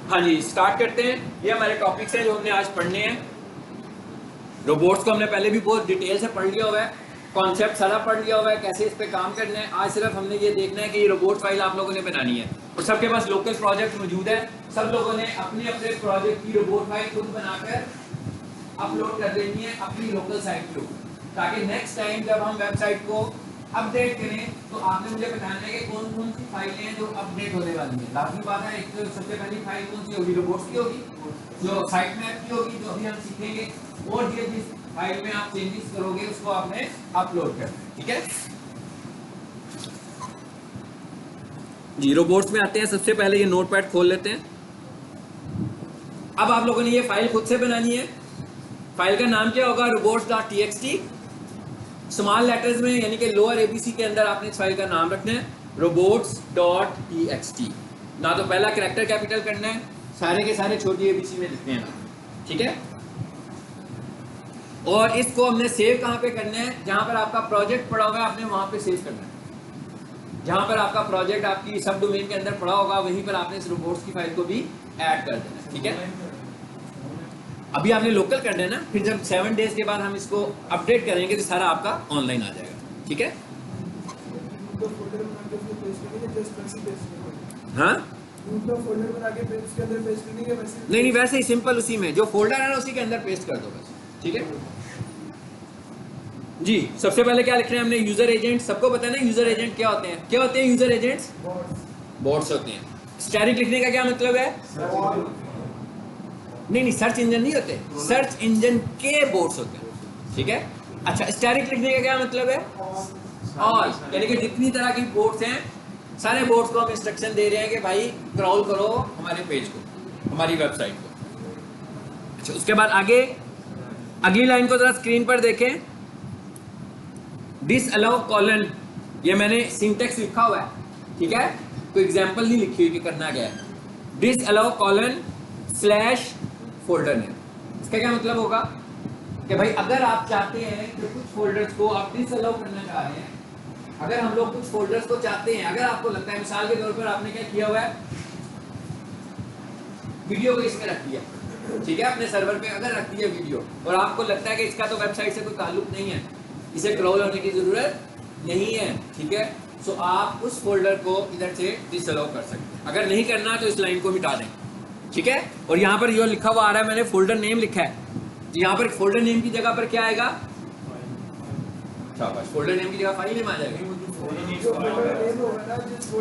हाँ जी, स्टार्ट करते हैं। ये हमारे टॉपिक्स हैं जो हमने आज पढ़ने हैं। रोबोट्स को हमने पहले भी बहुत डिटेल से पढ़ लिया हुआ है, कॉन्सेप्ट सारा पढ़ लिया हुआ है, कैसे इस पे काम करना है। आज सिर्फ हमने ये देखना है कि ये रोबोट फाइल आप लोगों ने बनानी है और सबके पास लोकल प्रोजेक्ट मौजूद है। सब लोगों ने अपने अपने प्रोजेक्ट की रोबोट फाइल खुद बनाकर अपलोड कर देनी है अपनी लोकल साइट के ऊपर, ताकि नेक्स्ट टाइम जब हम वेबसाइट को अपडेट करें तो आपने मुझे बताना है कि कौन कौन सी फाइलें हैं जो अपडेट होने वाली हैं। लाजमी बात है, एक तो सबसे पहली फाइल कौन सी होगी, रोबोट्स की होगी, जो साइट मैप की होगी, जो अभी हम सीखेंगे। और ये जिस फाइल में आप चेंजेस करोगे उसको आपने अपलोड करना है, ठीक है जी। रोबोट्स में आते हैं, सबसे पहले ये नोटपैड खोल लेते हैं। अब आप लोगों ने ये फाइल खुद से बनानी है। फाइल का नाम क्या होगा, robots.txt। स्मॉल लेटर्स में यानी कि लोअर एबीसी के अंदर आपने इस फाइल का नाम रखना है robots.txt। ना तो पहला कैरेक्टर कैपिटल करना है, सारे के सारे छोटी एबीसी में लिखने हैं, ठीक है। और इसको हमने सेव कहाँ पे करना है, जहां पर आपका प्रोजेक्ट पड़ा होगा आपने वहां पे सेव करना है। जहां पर आपका प्रोजेक्ट आपकी सब डोमेन के अंदर पड़ा होगा वहीं पर आपने इस रोबोट्स की फाइल को भी ऐड कर देना है, ठीक है। अभी आपने लोकल कर देना, फिर जब 7 डेज के बाद हम इसको अपडेट करेंगे तो सारा आपका ऑनलाइन आ जाएगा, ठीक है। हाँ नहीं, वैसे ही सिंपल उसी में जो फोल्डर है ना उसी के अंदर पेस्ट कर दो बस, ठीक है जी। सबसे पहले क्या लिख रहे हैं हमने, यूजर एजेंट। सबको पता है ना यूजर एजेंट क्या होते हैं, क्या होते हैं यूजर एजेंट्स, बॉट्स होते हैं। स्टैटिक लिखने का क्या मतलब है, नहीं सर्च इंजन नहीं होते, सर्च इंजन के बोट्स होते हैं, ठीक है। अच्छा, स्टैटिक लिखने का क्या मतलब है, ऑल, यानी कि जितनी तरह की बोट्स हैं सारे बोट्स को हम इंस्ट्रक्शन दे रहे हैं कि भाई क्रॉल करो हमारे पेज को, हमारी वेबसाइट को। अच्छा, उसके बाद आगे अगली लाइन को जरा स्क्रीन पर देखें, डिस अलाउ कॉलन। ये मैंने सिंटेक्स लिखा हुआ है, ठीक है, कोई एग्जांपल नहीं लिखी हुई कि करना क्या है। Disallow colon slash folder name. इसका क्या मतलब होगा कि भाई अगर आप चाहते हैं कि कुछ फोल्डर्स को आप डिसअलाउ करना चाह रहे हैं, अगर हम लोग कुछ फोल्डर्स को चाहते हैं, अगर आपको लगता है, मिसाल के तौर पर आपने क्या किया हुआ है, वीडियो को इसमें रख दिया, ठीक है, अपने सर्वर पे अगर रख दिया वीडियो, और आपको लगता है कि इसका तो वेबसाइट से कोई ताल्लुक नहीं है, इसे क्रॉल होने की जरूरत नहीं है, ठीक है, तो आप उस फोल्डर को इधर से डिसअलाउ कर सकते हैं। अगर नहीं करना तो इस लाइन को मिटा दें, ठीक है। और यहाँ पर जो लिखा हुआ आ रहा है, मैंने फोल्डर नेम लिखा है, तो यहाँ पर फोल्डर नेम की जगह पर क्या आएगा, शाबाश, फोल्डर नेम की जगह फाइल नेम आ जाएगा।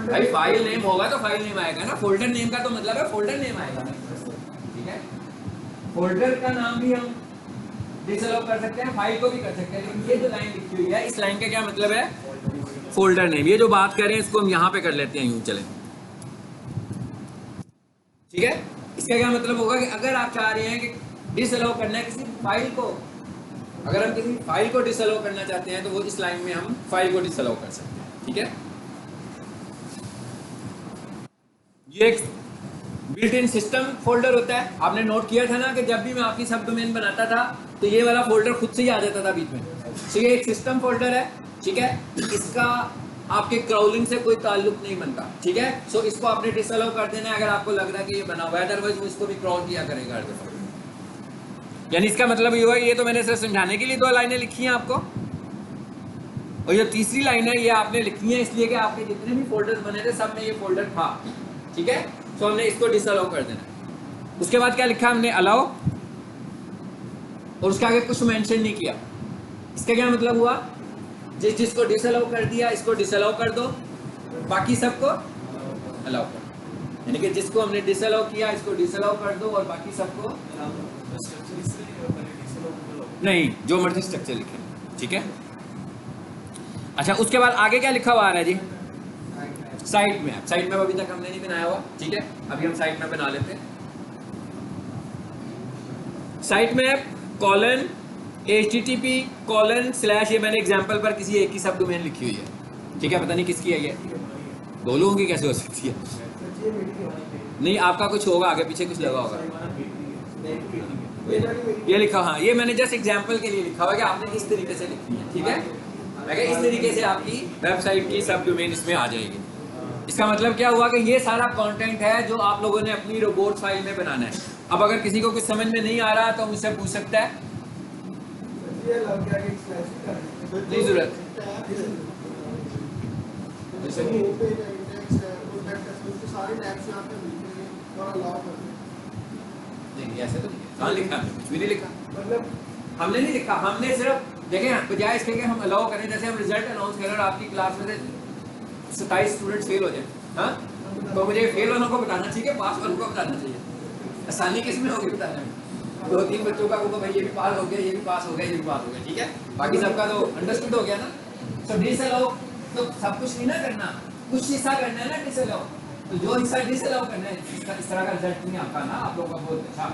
भाई फाइल नेम होगा तो फाइल नेम आएगा ना, फोल्डर नेम का तो मतलब है फोल्डर नेम आएगा, ठीक है। फोल्डर का नाम भी हम डिसअलाउ कर सकते हैं, फाइल को भी कर सकते हैं, लेकिन ये जो लाइन लिखी हुई है इस लाइन का क्या मतलब है, फोल्डर नेम। ये जो बात कर रहे हैं इसको हम यहाँ पे कर लेते हैं, यूं चलें, ठीक है। इसका क्या मतलब होगा कि अगर आप चाह रहे हैं कि डिसअलाउ करना है किसी फाइल को, अगर हम किसी फाइल को डिसअलाउ करना चाहते हैं तो वो इस लाइन में हम फाइल को डिसअलाउ कर सकते हैं, ठीक है। ये एक बिल्ट इन सिस्टम फोल्डर होता है। आपने नोट किया था ना कि जब भी मैं आपकी सब डोमेन बनाता था तो ये वाला फोल्डर खुद से ही आ जाता था बीच में, तो ये एक सिस्टम फोल्डर है, ठीक है। इसका आपके क्राउलिंग से कोई ताल्लुक नहीं बनता, ठीक है। सो इसको आपने डिसअलाउ कर देना है अगर आपको लग रहा है कि ये बना हुआ है, अदरवाइज वो इसको भी क्राउल किया करेगा हर दफा। यानी इसका मतलब ये हुआ, ये तो मैंने सिर्फ समझाने के लिए 2 लाइनें लिखी हैं आपको, और ये तीसरी लाइन है ये आपने लिखी है इसलिए कि आपके जितने भी फोल्डर्स बने थे सब में ये फोल्डर था, ठीक है। सो हमने इसको डिसअलाउ कर देना। उसके बाद क्या लिखा हमने, अलाउ, और उसके आगे कुछ मेंशन नहीं किया। इसका क्या मतलब हुआ, जिसको डिसअलाउ कर दिया इसको डिसअलाउ कर दो, बाकी सबको अलाउ कर दो, यानी कि जिसको हमने डिसअलाउ किया इसको डिसअलाउ कर दो और बाकी सबको नहीं, जो मर्जी स्ट्रक्चर लिखे, ठीक है। अच्छा, उसके बाद आगे क्या लिखा हुआ आ रहा है जी, साइट मैप। साइट मैप अभी तक हमने नहीं बनाया हुआ, ठीक है, अभी हम साइट मैप बना लेते हैं। Site map colon http colon slash, ये मैंने एग्जांपल पर किसी एक की सब डोमेन लिखी हुई है, ठीक है, पता नहीं किसकी है ये, दो लोगों की कैसे हो सकती है, नहीं आपका कुछ होगा आगे पीछे कुछ लगा होगा, ये लिखा, हाँ ये मैंने जस्ट एग्जांपल के लिए लिखा हुआ कि आपने इस तरीके से लिखनी है, ठीक है। मैं इस तरीके से आपकी वेबसाइट की सब डोमेन इसमें आ जाएगी, इसका मतलब क्या हुआ कि ये सारा कंटेंट है जो आप लोगों ने अपनी रोबोट फाइल में बनाना है। अब अगर किसी को कुछ समझ में नहीं आ रहा तो मुझसे पूछ सकता है, नहीं जरूरत। नहीं ऐसे तो नहीं, कहाँ लिखा, कुछ भी नहीं लिखा, मतलब हमने नहीं लिखा। हमने सिर्फ देखें बजाय इसके कि हम अलाउ करें, जैसे हम रिजल्ट अनाउंस करें और आपकी क्लास में से 27 स्टूडेंट्स फेल हो जाए, हाँ, तो मुझे फेल वालों को बताना चाहिए, पास वालों को बताना चाहिए। आसानी किस में होगी बताने में? 2-3 बच्चों का वो भाई ये भी पास हो गया, ये भी पास हो गया, ये भी पास हो गया, ठीक है, बाकी सबका तो अंडरस्टूड हो गया ना। तो डिसअलाउ तो सब कुछ नहीं ना करना, कुछ हिस्सा करना है ना डिसअलाउ। तो जो हिस्सा डिसअलाउ करना है, इस तरह का रिजल्ट नहीं आता ना आप लोगों का।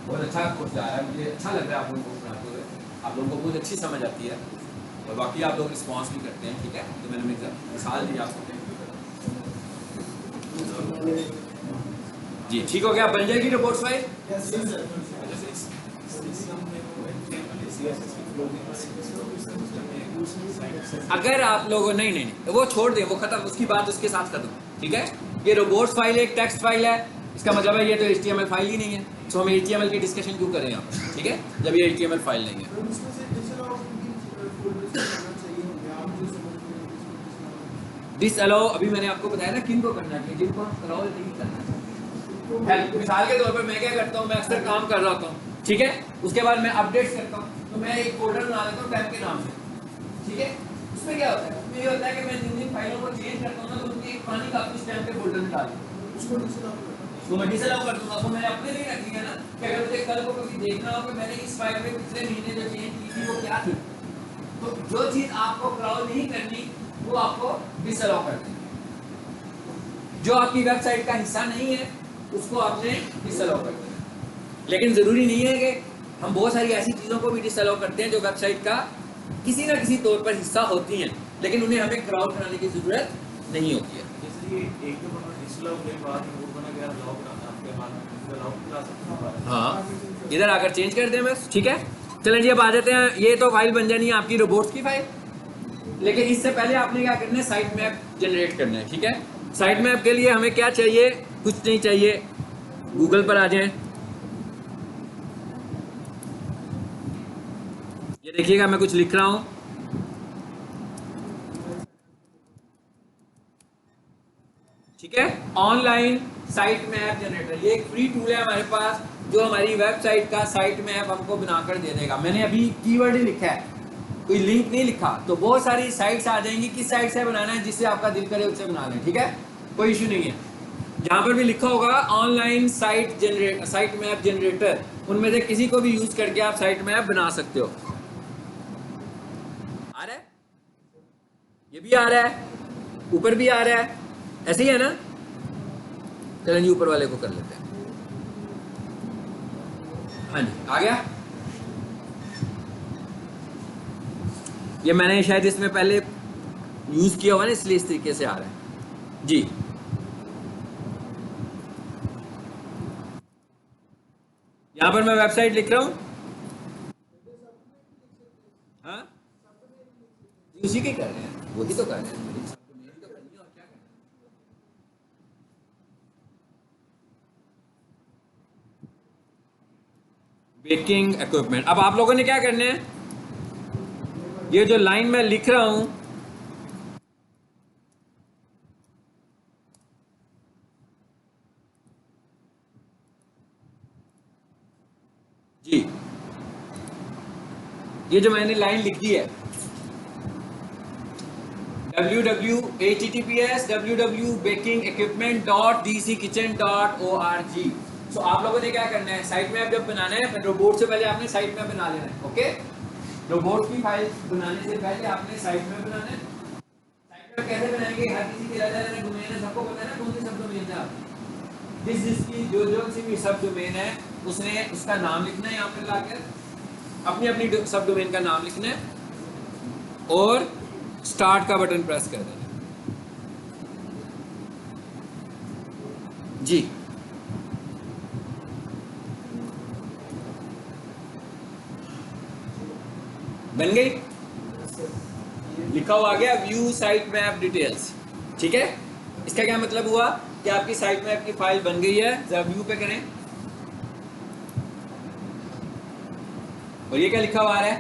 बहुत अच्छा कोर्स जा रहा है, मुझे अच्छा लग रहा है आप लोगों को पढ़ाते हुए, आप लोगों को बहुत अच्छी समझ आती है और बाकी आप लोग रिस्पॉन्स भी करते हैं, ठीक है। तो मैंने मिसाल दी आपको जी, ठीक हो गया, बन जाएगी रिपोर्ट फाइल। अगर आप लोगों नहीं वो छोड़ दें, वो खत्म, उसकी बात उसके साथ खत्म, ठीक है। ये रोबोट्स फाइल एक टेक्स्ट फाइल है, इसका मतलब है ये तो HTML फाइल ही नहीं है, तो हम HTML की डिस्कशन क्यों करें यहाँ पर, ठीक है, जब ये HTML फाइल नहीं है। डिसअलाउ अभी मैंने आपको बताया ना किन को करना चाहिए, जिनको हम अलाउ नहीं करना चाहिए। मिसाल के तौर पर मैं क्या करता हूँ, मैं अक्सर काम कर रहा होता हूँ, ठीक है, उसके बाद मैं अपडेट्स करता हूँ, तो मैं एक फोल्डर बना लेता हूँ टैब के नाम से, ठीक है। उसमें क्या होता है, उसमें ये होता है कि मैं जिन फाइलों को चेंज करता हूँ ना, तो उनकी एक पानी का अपनी स्टैम्प के फोल्डर में डाल दूँ, उसको मैं डिसअलाउ कर दूंगा। तो मैंने अपने लिए रख लिया ना कि अगर मुझे कल को कभी देखना हो कि मैंने इस फाइल में पिछले महीने जो चेंज की थी वो क्या थी, तो जो चीज आपको अलाउ नहीं करनी वो आपको डिसअलाउ कर देनी। जो आपकी वेबसाइट का हिस्सा नहीं है उसको आपने डिसअलाउ कर देना। लेकिन जरूरी नहीं है कि हम बहुत सारी ऐसी चीजों को भी डिसअलाउ करते हैं जो वेबसाइट का किसी ना किसी तौर पर हिस्सा होती हैं, लेकिन उन्हें हमें क्राउड कराने की जरूरत नहीं होती है। हाँ, इधर आकर चेंज कर दें बस, ठीक है। चलें जी, अब आ जाते हैं, ये तो फाइल बन जानी है आपकी रोबोट्स की फाइल, लेकिन इससे पहले आपने क्या करना है, साइट मैप जनरेट करना है, ठीक है। साइट मैप के लिए हमें क्या चाहिए, कुछ नहीं चाहिए, गूगल पर आ जाएं। ये देखिएगा मैं कुछ लिख रहा हूं, ठीक है। ऑनलाइन साइट मैप जनरेटर, ये एक फ्री टूल है हमारे पास जो हमारी वेबसाइट का साइट मैप हमको बनाकर दे देगा। मैंने अभी कीवर्ड ही लिखा है, कोई लिंक नहीं लिखा, तो बहुत सारी साइट्स आ जाएंगी, किस साइट से बनाना है, जिससे आपका दिल करे उससे बना लें, ठीक है, कोई इशू नहीं है। जहां पर भी लिखा होगा ऑनलाइन साइट मैप जनरेटर, उनमें से किसी को भी यूज करके आप साइट मैप बना सकते हो। आ रहा है, ये भी आ रहा है, ऊपर भी आ रहा है, ऐसे ही है ना। चलें जी, ऊपर वाले को कर लेते हैं। हाँ जी, आ गया। ये मैंने शायद इसमें पहले यूज किया हुआ ना, इसलिए इस तरीके से आ रहा है जी। यहां पर मैं वेबसाइट लिख रहा हूं, हाँ उसी के कर रहे हैं, वही तो कर रहे हैं। बेकिंग इक्विपमेंट, अब आप लोगों ने क्या करना है, ये जो लाइन मैं लिख रहा हूं, जी, ये जो मैंने लाइन लिख दी है www.bakingequipment.dckitchen.org। सो आप लोगों ने क्या करना है, साइट मैप जब बनाना है, रोबोट से पहले आपने साइट मैप बना लेना है, ओके। रोबोट की फाइल बनाने से पहले आपने साइट मैप बनाना है। साइट मैप कैसे बनाएंगे, हर किसी की अलग अलग डोमेन है, सबको पता है ना कौन सी सब डोमेन है आपकी, जिसकी जो सी भी सब डोमेन है उसने उसका नाम लिखना है, यहाँ पर लाकर अपनी अपनी सब डोमेन का नाम लिखना है और स्टार्ट का बटन प्रेस कर देना जी। बन गई, लिखा हुआ आ गया व्यू साइट मैप डिटेल्स, ठीक है। इसका क्या मतलब हुआ कि आपकी साइट मैप की फाइल बन गई है। जरा व्यू पे करें और ये क्या लिखा हुआ है,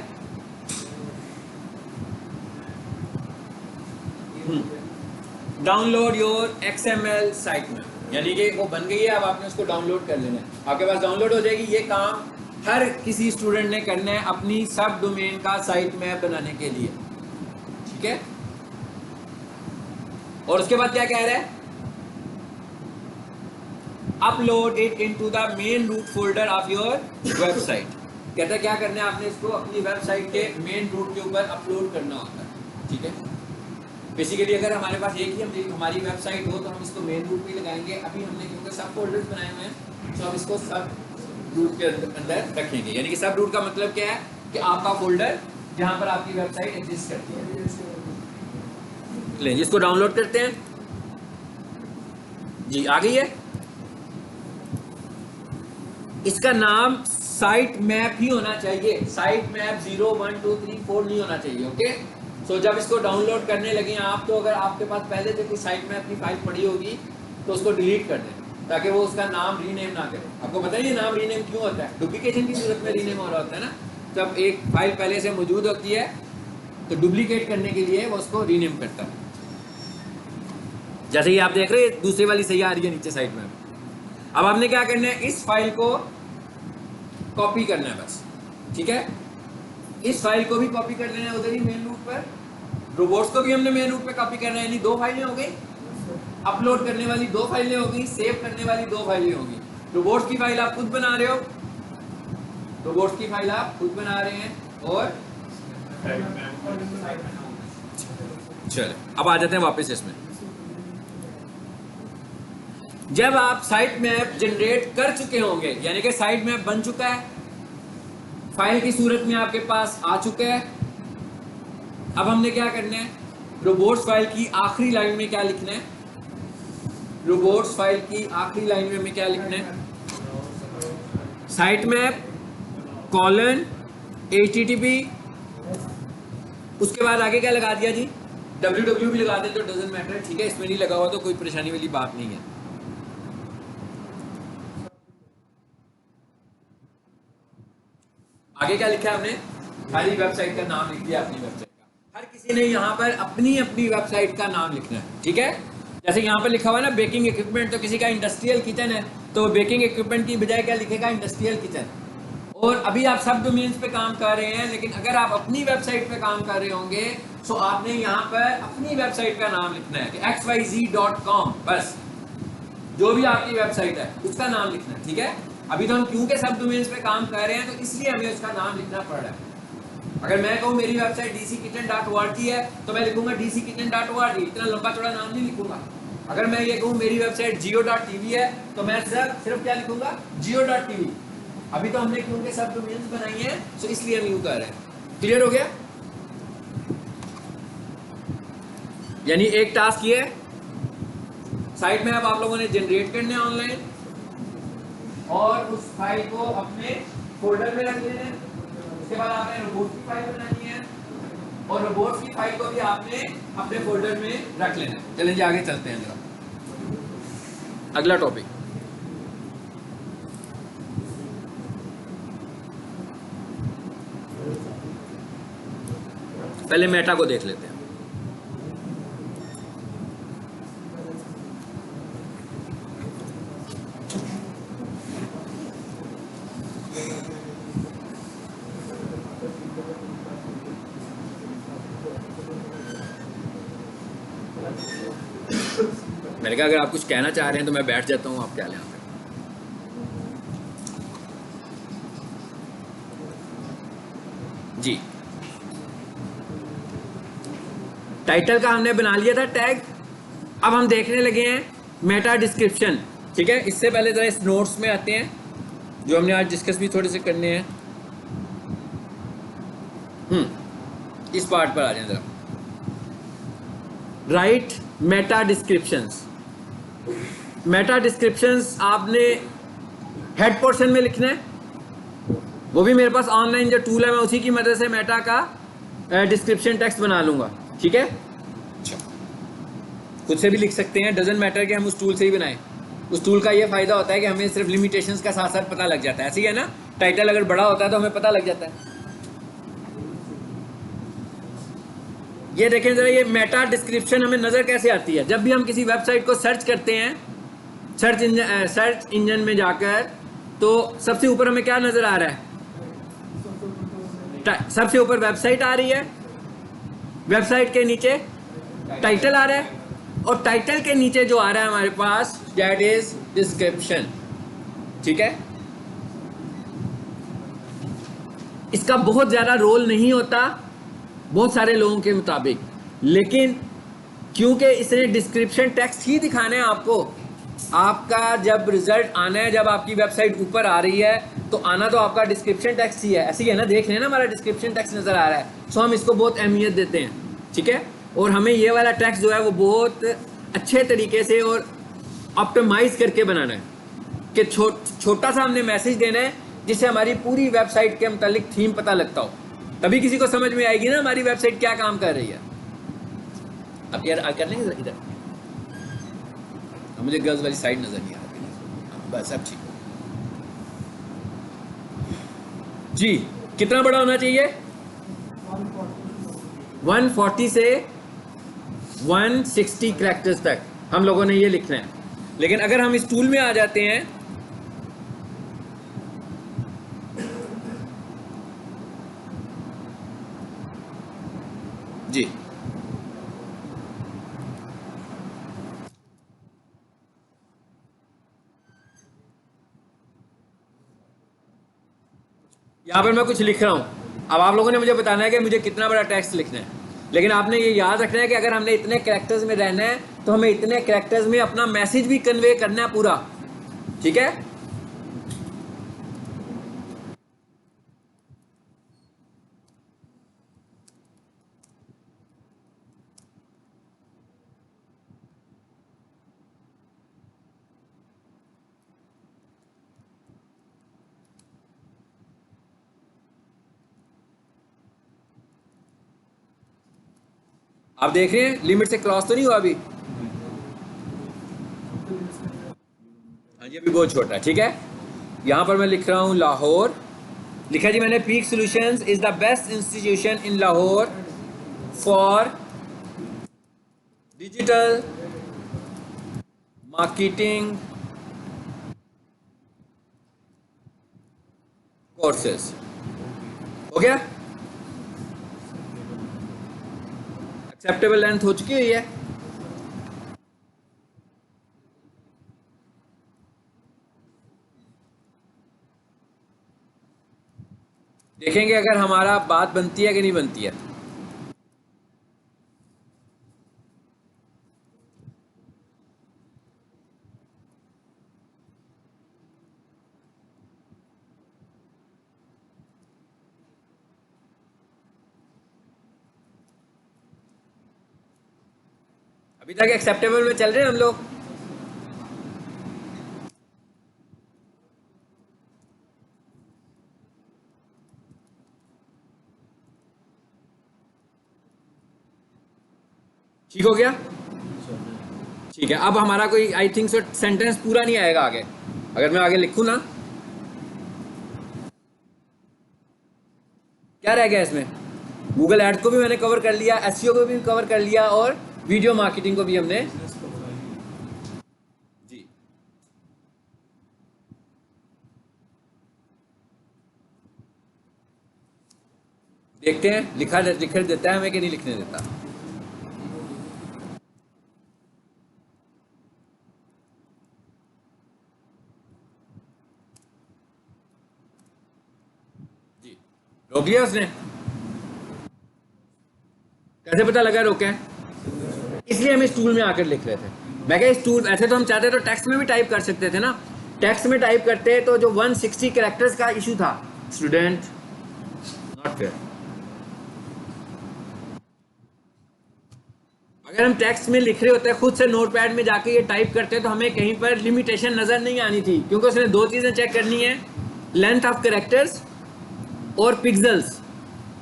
download your XML site map, यानी कि वो बन गई है, अब आपने उसको डाउनलोड कर लेना है, आपके पास डाउनलोड हो जाएगी। ये काम हर किसी स्टूडेंट ने करना है अपनी सब डोमेन का साइट मैप बनाने के लिए, ठीक है। और उसके बाद क्या कह रहा है, upload it into the main root folder of your website. कहता है क्या करना है, आपने इसको अपनी वेबसाइट के मेन रूट के ऊपर अपलोड करना होता है, ठीक है। बेसिकली अगर हमारे पास एक ही हमारी वेबसाइट हो तो हम इसको मेन रूट पे लगाएंगे। अभी हमने क्योंकि सब फोल्डर्स बनाए हुए हैं तो हम इसको सब रूट के अंदर रखेंगे, यानी कि सब रूट का मतलब क्या है कि आपका फोल्डर जहां पर आपकी वेबसाइट एग्जिस्ट करती है। लें इसको डाउनलोड करते हैं जी, आ गई है। इसका नाम साइट मैप ही होना चाहिए, साइट मैप 0 1 2 3 4 नहीं होना चाहिए, ओके। सो जब इसको डाउनलोड करने लगे आप तो अगर आपके पास पहले से कोई साइट मैप की फाइल पड़ी होगी तो उसको डिलीट कर दें ताकि वो उसका नाम रीनेम ना करे। आपको पता है ये नाम रीनेम क्यों होता है, डुप्लीकेशन की सूरत में रीनेम हो रहा होता है ना। जब एक फाइल पहले से मौजूद होती है तो डुप्लीकेट करने के लिए वो उसको रीनेम करता है। जैसे ही आप देख रहे हैं दूसरी वाली सही आ रही है नीचे साइट मैप। अब आपने क्या करना है, इस फाइल को कॉपी करना है बस, ठीक है। इस फाइल को भी कॉपी कर लेना है उधर ही मेन रूट पर, रोबोट्स को भी हमने मेन रूट पे कॉपी करना है, यानी 2 फाइलें हो गई, अपलोड करने वाली 2 फाइलें हो गई, सेव करने वाली 2 फाइलें होगी। रोबोट्स की फाइल आप खुद बना रहे हो, रोबोट्स की फाइल आप खुद बना रहे हैं। और चले अब आ जाते हैं वापस इसमें। जब आप साइट मैप जनरेट कर चुके होंगे, यानी कि साइट मैप बन चुका है, फाइल की सूरत में आपके पास आ चुका है, अब हमने क्या करना है, रोबोट्स फाइल की आखिरी लाइन में क्या लिखना है, रोबोट्स फाइल की आखिरी लाइन में हमें क्या लिखना है, साइट मैप कॉलन HTTP, उसके बाद आगे क्या लगा दिया जी, www भी लगा दे तो डजंट मैटर, ठीक है। इसमें नहीं लगा हुआ तो कोई परेशानी वाली बात नहीं है। आगे क्या लिखा है हमने, हमारी वेबसाइट का नाम लिख दिया, अपनी वेबसाइट का। हर किसी ने यहाँ पर अपनी अपनी वेबसाइट का नाम लिखना है, ठीक है। जैसे यहाँ पर लिखा हुआ है ना बेकिंग इक्विपमेंट, तो किसी का इंडस्ट्रियल किचन है तो बेकिंग इक्विपमेंट की बजाय क्या लिखेगा, इंडस्ट्रियल किचन। और अभी आप सब डोमेन्स पे काम कर रहे हैं, लेकिन अगर आप अपनी वेबसाइट पे काम कर रहे होंगे तो आपने यहाँ पर अपनी वेबसाइट का नाम लिखना है कि xyz.com, बस जो भी आपकी वेबसाइट है उसका नाम लिखना है, ठीक है। अभी तो हम क्योंकि सब डोमेन्स पे काम कर रहे हैं तो इसलिए हमें उसका नाम लिखना पड़ रहा है। अगर मैं कहूँ मेरी वेबसाइट dckitchen.org है तो मैं लिखूंगा dckitchen.org, इतना लंबा चौड़ा नाम नहीं लिखूंगा। अगर मैं ये कहूँ मेरी वेबसाइट geo.tv है तो मैं सिर्फ क्या लिखूंगा, geo.tv। अभी तो हमने क्योंकि सब डोमेन्स बनाई हैं तो इसलिए हम यूं कर रहे हैं। क्लियर हो गया, यानी एक टास्क ये साइट में अब आप लोगों ने जनरेट करने ऑनलाइन और उस फाइल को अपने फोल्डर में रख लेना है। उसके बाद आपने रोबोट की फाइल बनानी है और रोबोट्स की फाइल को भी आपने अपने फोल्डर में रख लेना है। चलें जी आगे चलते हैं जरा, अगला टॉपिक। पहले मेटा को देख लेते हैं। मैंने कहा अगर आप कुछ कहना चाह रहे हैं तो मैं बैठ जाता हूं, आप क्या लें यहाँ पे। जी टाइटल का हमने बना लिया था टैग, अब हम देखने लगे हैं मेटा डिस्क्रिप्शन, ठीक है। इससे पहले जरा इस नोट्स में आते हैं जो हमने आज डिस्कस भी थोड़े से करने हैं। इस पार्ट पर आ जाए जरा, right Meta descriptions. Meta descriptions आपने हेड पोर्शन में लिखना है, वो भी मेरे पास ऑनलाइन जो टूल है मैं उसी की मदद से मेटा का डिस्क्रिप्शन टेक्स्ट बना लूंगा, ठीक है। खुद से भी लिख सकते हैं, डजंट मैटर कि हम उस टूल से ही बनाएं। उस टूल का ये फ़ायदा होता है कि हमें सिर्फ लिमिटेशंस का साथ साथ पता लग जाता है। ऐसे ही है ना, टाइटल अगर बड़ा होता है तो हमें पता लग जाता है। ये देखें ज़रा, ये मेटा डिस्क्रिप्शन हमें नज़र कैसे आती है। जब भी हम किसी वेबसाइट को सर्च करते हैं, सर्च इंजन में जाकर, तो सबसे ऊपर हमें क्या नज़र आ रहा है? सबसे ऊपर वेबसाइट आ रही है, वेबसाइट के नीचे टाइटल आ रहा है, और टाइटल के नीचे जो आ रहा है हमारे पास, दैट इज डिस्क्रिप्शन। ठीक है, इसका बहुत ज़्यादा रोल नहीं होता बहुत सारे लोगों के मुताबिक, लेकिन क्योंकि इसने डिस्क्रिप्शन टेक्स्ट ही दिखाना है आपको। आपका जब रिजल्ट आना है, जब आपकी वेबसाइट ऊपर आ रही है, तो आना तो आपका डिस्क्रिप्शन टेक्स्ट ही है। ऐसे ही है ना, देख रहे हैं ना, हमारा डिस्क्रिप्शन टेक्स्ट नज़र आ रहा है, सो हम इसको बहुत अहमियत देते हैं। ठीक है, और हमें ये वाला टेक्स्ट जो है वो बहुत अच्छे तरीके से और ऑप्टिमाइज करके बनाना है कि छोटा सा हमने मैसेज देना है जिससे हमारी पूरी वेबसाइट के मुतालिक थीम पता लगता हो, तभी किसी को समझ में आएगी ना हमारी वेबसाइट क्या काम कर रही है। अब यार कर लेंगे इधर, मुझे गर्ल्स वाली साइड नजर नहीं आ रही, बस अब ठीक जी। कितना बड़ा होना चाहिए? 140 से 160 कैरेक्टर्स तक हम लोगों ने ये लिखना है। लेकिन अगर हम इस टूल में आ जाते हैं, जी, यहां पर मैं कुछ लिख रहा हूं, अब आप लोगों ने मुझे बताना है कि मुझे कितना बड़ा टेक्स्ट लिखना है। लेकिन आपने ये याद रखना है कि अगर हमने इतने कैरेक्टर्स में रहना है तो हमें इतने कैरेक्टर्स में अपना मैसेज भी कन्वे करना है पूरा। ठीक है, आप देख रहे हैं लिमिट से क्रॉस तो नहीं हुआ अभी? हाँ जी, अभी बहुत छोटा है। ठीक है, यहां पर मैं लिख रहा हूं लाहौर, लिखा जी मैंने, peak solutions is the best institution in Lahore for digital marketing courses. हो गया? एक्सेप्टेबल लेंथ हो चुकी है। देखेंगे अगर हमारा बात बनती है कि नहीं बनती है। अभी तक एक्सेप्टेबल में चल रहे हैं हम लोग। ठीक हो गया? ठीक है, अब हमारा कोई आई थिंक सो सेंटेंस पूरा नहीं आएगा आगे, अगर मैं आगे लिखूं ना। क्या रह गया इसमें? गूगल एड्स को भी मैंने कवर कर लिया, एसईओ को भी कवर कर लिया, और वीडियो मार्केटिंग को भी हमने। जी, देखते हैं लिख देता है हमें कि नहीं लिखने देता। जी, रोक लिया उसने। कैसे पता लगा रोके? इसलिए हम इस टूल में आकर लिख रहे थे। मैं क्या, इस टूल, ऐसे तो हम चाहते तो टेक्स्ट में भी टाइप कर सकते थे ना। टेक्स्ट में टाइप करते तो जो 160 कैरेक्टर्स का इशू था, स्टूडेंट नॉट फेयर, अगर हम टेक्स्ट में लिख रहे होते खुद से नोटपैड में जाके ये टाइप करते तो हमें कहीं पर लिमिटेशन नजर नहीं आनी थी, क्योंकि उसने दो चीजें चेक करनी है, लेंथ ऑफ कैरेक्टर्स और पिक्सेल्स।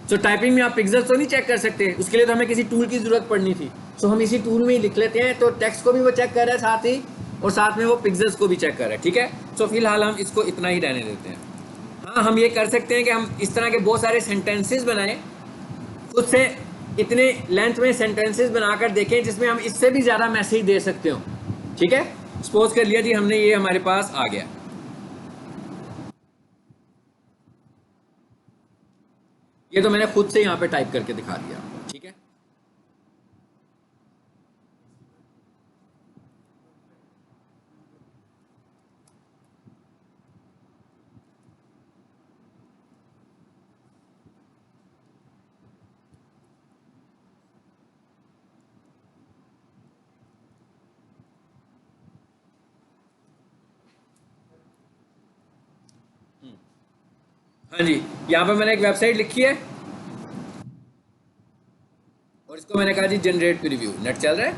तो टाइपिंग में आप पिक्सेल्स तो नहीं चेक कर सकते, उसके लिए तो हमें किसी टूल की जरूरत पड़नी थी। सो हम इसी टूल में ही लिख लेते हैं। तो टेक्स्ट को भी वो चेक कर रहा है साथ ही, और साथ में वो पिक्सेल्स को भी चेक कर रहा है, ठीक है। सो फिलहाल हम इसको इतना ही रहने देते हैं। हाँ, हम ये कर सकते हैं कि हम इस तरह के बहुत सारे सेंटेंसेस बनाएं, खुद से इतने लेंथ में सेंटेंसेस बनाकर देखें जिसमें हम इससे भी ज़्यादा मैसेज दे सकते हो, ठीक है। सपोज कर लिया जी हमने, ये हमारे पास आ गया, ये तो मैंने खुद से यहाँ पे टाइप करके दिखा दिया, ठीक है। हाँ जी, यहाँ पे मैंने एक वेबसाइट लिखी है और इसको मैंने कहा जी जनरेट प्रीव्यू। नेट चल रहा है,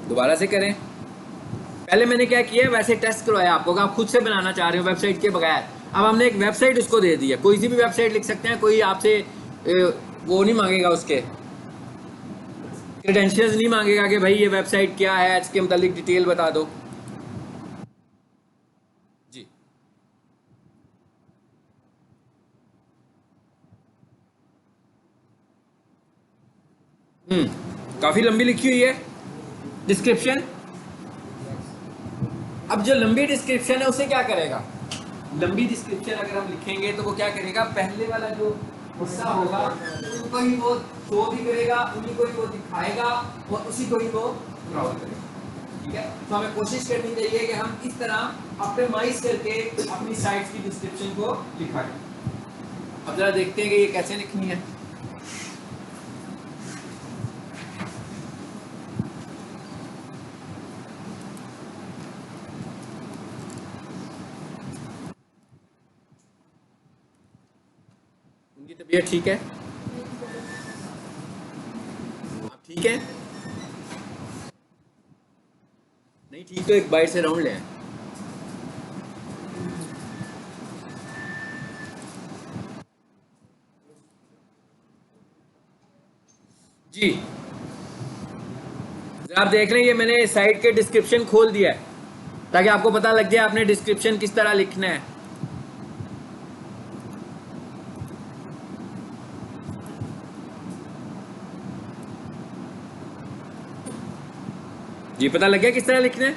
दोबारा से करें। पहले मैंने क्या किया, वैसे टेस्ट करवाया आपको कि आप खुद से बनाना चाह रहे हो वेबसाइट के बगैर। अब हमने एक वेबसाइट उसको दे दी है, कोई सी भी वेबसाइट लिख सकते हैं, कोई आपसे वो नहीं मांगेगा, उसके क्रेडेंशियल्स नहीं मांगेगा कि भाई ये वेबसाइट क्या है, इसके मतलब डिटेल बता दो जी। काफी लंबी लिखी हुई है डिस्क्रिप्शन। अब जो लंबी डिस्क्रिप्शन है उसे क्या करेगा, लंबी डिस्क्रिप्शन अगर हम लिखेंगे तो वो क्या करेगा, पहले वाला जो हिस्सा होगा उनको ही वो शो भी करेगा, उन्हीं को ही वो दिखाएगा और उसी को ही वो क्रॉल करेगा, ठीक है। तो हमें कोशिश करनी चाहिए कि हम इस तरह ऑप्टिमाइज करके अपनी साइट्स की डिस्क्रिप्शन को लिखाएं। अब जरा देखते हैं कि ये कैसे लिखनी है। उनकी तबीयत ठीक है, आप ठीक है, नहीं ठीक तो एक बाइट से राउंड ले आए। जी जरा आप देख लें, ये मैंने साइट के डिस्क्रिप्शन खोल दिया है ताकि आपको पता लग जाए आपने डिस्क्रिप्शन किस तरह लिखना है। जी पता लग गया किस तरह लिखना है।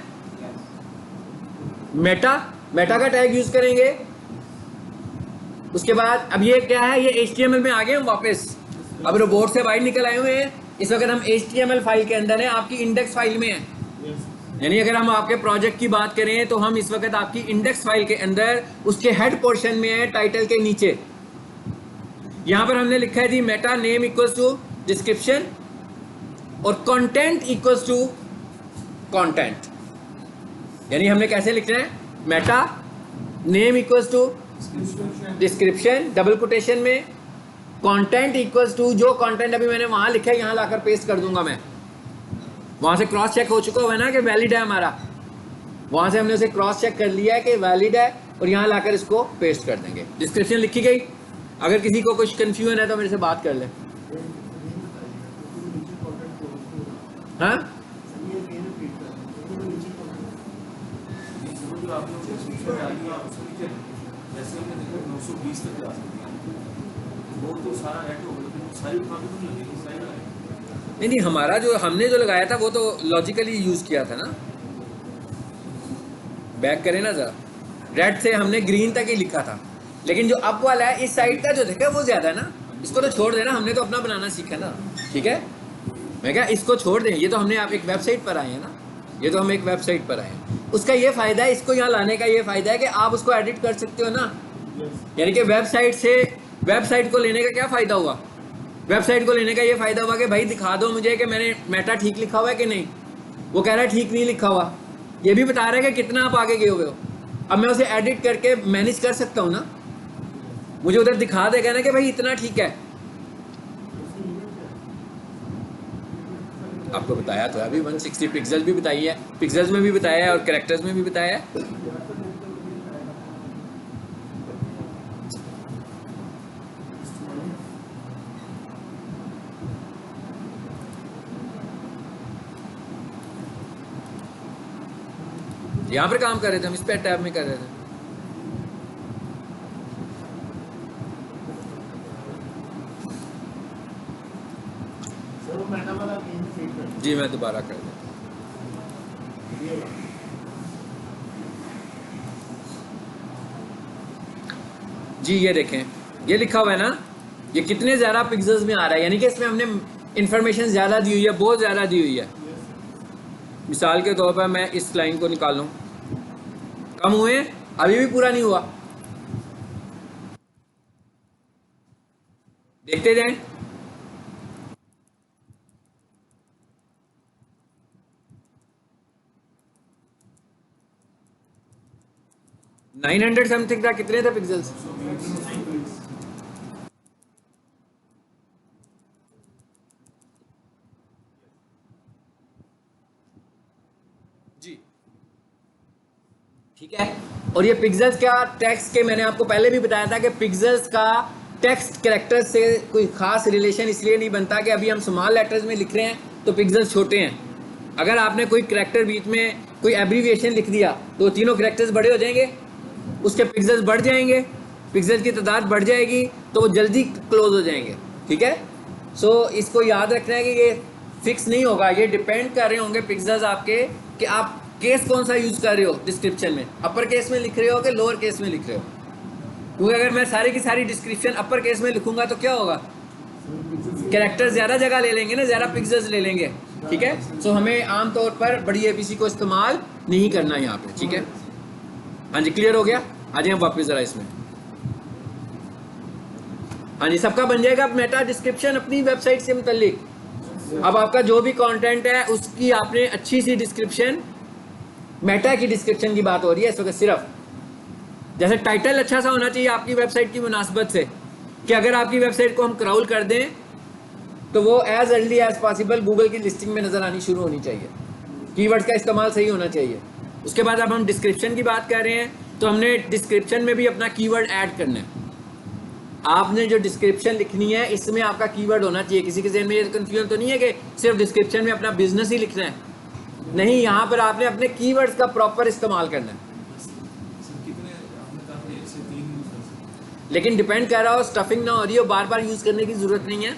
मेटा, मेटा का टैग यूज करेंगे। उसके बाद अब ये क्या है, ये HTML में आ गए हम वापस, अब रोबोट से बाहर निकल आए हुए हैं। इस वक्त हम HTML फाइल के अंदर है, आपकी इंडेक्स फाइल में है। यानी अगर हम आपके प्रोजेक्ट की बात करें तो हम इस वक्त आपकी इंडेक्स फाइल के अंदर उसके हेड पोर्शन में है, टाइटल के नीचे। यहां पर हमने लिखा है जी meta name equals to description और कंटेंट इक्वल्स टू कंटेंट। यानी हमने कैसे लिखना है, meta name equals to description double quotation में, कंटेंट इक्वल्स टू जो कंटेंट अभी मैंने वहां लिखा है यहां लाकर पेस्ट कर दूंगा मैं। वहां से क्रॉस चेक हो चुका हुआ है ना कि वैलिड है हमारा, वहां से हमने उसे क्रॉस चेक कर लिया है कि वैलिड है और यहां लाकर इसको पेस्ट कर देंगे। डिस्क्रिप्शन लिखी गई। अगर किसी को कुछ कंफ्यूजन है तो मेरे से बात कर ले। हाँ नहीं नहीं, हमारा जो हमने जो लगाया था वो तो लॉजिकली यूज किया था ना। बैक करें ना जरा, रेड से हमने ग्रीन तक ही लिखा था, लेकिन जो अप वाला है इस साइड का जो देखा वो ज्यादा है ना, इसको तो छोड़ देना, हमने तो अपना बनाना सीखा ना, ठीक है। मैं क्या इसको छोड़ दें, ये तो हमने आप एक वेबसाइट पर आए हैं ना, ये तो हम एक वेबसाइट पर आए हैं। उसका ये फायदा है, इसको यहाँ लाने का ये फायदा है कि आप उसको एडिट कर सकते हो ना। यानी कि वेबसाइट से वेबसाइट को लेने का क्या फायदा हुआ, वेबसाइट को लेने का ये फायदा हुआ कि भाई दिखा दो मुझे कि मैंने मेटा ठीक लिखा हुआ है कि नहीं। वो कह रहा है ठीक नहीं लिखा हुआ, ये भी बता रहा है कि कितना आप आगे गए हुए हो। अब मैं उसे एडिट करके मैनेज कर सकता हूँ ना, मुझे उधर दिखा देगा ना कि भाई इतना ठीक है। आपको बताया तो अभी 160 पिक्सल भी बताई है, पिक्सल्स में भी बताया है और कैरेक्टर्स में भी बताया है। यहाँ पर काम कर रहे थे हम, इस पे टैब में कर रहे थे। जी मैं दोबारा कर देता हूँ। जी ये देखें, ये लिखा हुआ है ना, ये कितने ज़्यादा पिक्सल्स में आ रहा है, यानी कि इसमें हमने इंफॉर्मेशन ज़्यादा दी हुई है, बहुत ज़्यादा दी हुई है। मिसाल के तौर पर मैं इस लाइन को निकालूं, कम हुए, अभी भी पूरा नहीं हुआ, देखते जाएं। नाइन 900 समथिंग था, कितने थे पिक्सल्स? जी ठीक है। और ये पिक्सल्स क्या, टेक्स्ट के, मैंने आपको पहले भी बताया था कि पिक्सल्स का टेक्स्ट कैरेक्टर से कोई खास रिलेशन इसलिए नहीं बनता कि अभी हम स्मॉल लेटर्स में लिख रहे हैं तो पिक्सल्स छोटे हैं। अगर आपने कोई कैरेक्टर बीच में कोई एब्रीविएशन लिख दिया तो तीनों कैरेक्टर्स बड़े हो जाएंगे, उसके पिक्सल्स बढ़ जाएंगे, पिक्सल्स की तादाद बढ़ जाएगी, तो वो जल्दी क्लोज हो जाएंगे। ठीक है, सो इसको याद रखना है कि ये फिक्स नहीं होगा, ये डिपेंड कर रहे होंगे पिक्सल्स आपके कि आप केस कौन सा यूज़ कर रहे हो डिस्क्रिप्शन में, अपर केस में लिख रहे हो कि लोअर केस में लिख रहे हो। क्योंकि अगर मैं सारी की सारी डिस्क्रिप्शन अपर केस में लिखूंगा तो क्या होगा, कैरेक्टर ज़्यादा जगह ले लेंगे ना, ज़्यादा पिक्सल्स ले लेंगे। ठीक है, सो हमें आमतौर पर बड़ी एबीसी को इस्तेमाल नहीं करना यहाँ पे। ठीक है, हाँ जी क्लियर हो गया। आ जाए वापस ज़रा इसमें। हाँ जी, सबका बन जाएगा मेटा डिस्क्रिप्शन अपनी वेबसाइट से मुतल्लिक। अब आपका जो भी कंटेंट है उसकी आपने अच्छी सी डिस्क्रिप्शन, मेटा की डिस्क्रिप्शन की बात हो रही है इस वक्त सिर्फ, जैसे टाइटल अच्छा सा होना चाहिए आपकी वेबसाइट की मुनासबत से, कि अगर आपकी वेबसाइट को हम क्राउल कर दें तो वो as early as possible Google की लिस्टिंग में नज़र आनी शुरू होनी चाहिए, कीवर्ड्स का इस्तेमाल सही होना चाहिए। उसके बाद अब हम डिस्क्रिप्शन की बात कर रहे हैं तो हमने डिस्क्रिप्शन में भी अपना कीवर्ड ऐड करना है। आपने जो डिस्क्रिप्शन लिखनी है इसमें आपका कीवर्ड होना चाहिए। किसी के ज़हन में ये कंफ्यूजन तो नहीं है कि सिर्फ डिस्क्रिप्शन में अपना बिजनेस ही लिखना है, नहीं, यहाँ पर आपने अपने कीवर्ड्स का प्रॉपर इस्तेमाल करना है। लेकिन डिपेंड कर रहा हो, स्टफिंग ना हो रही हो, बार बार यूज़ करने की ज़रूरत नहीं है,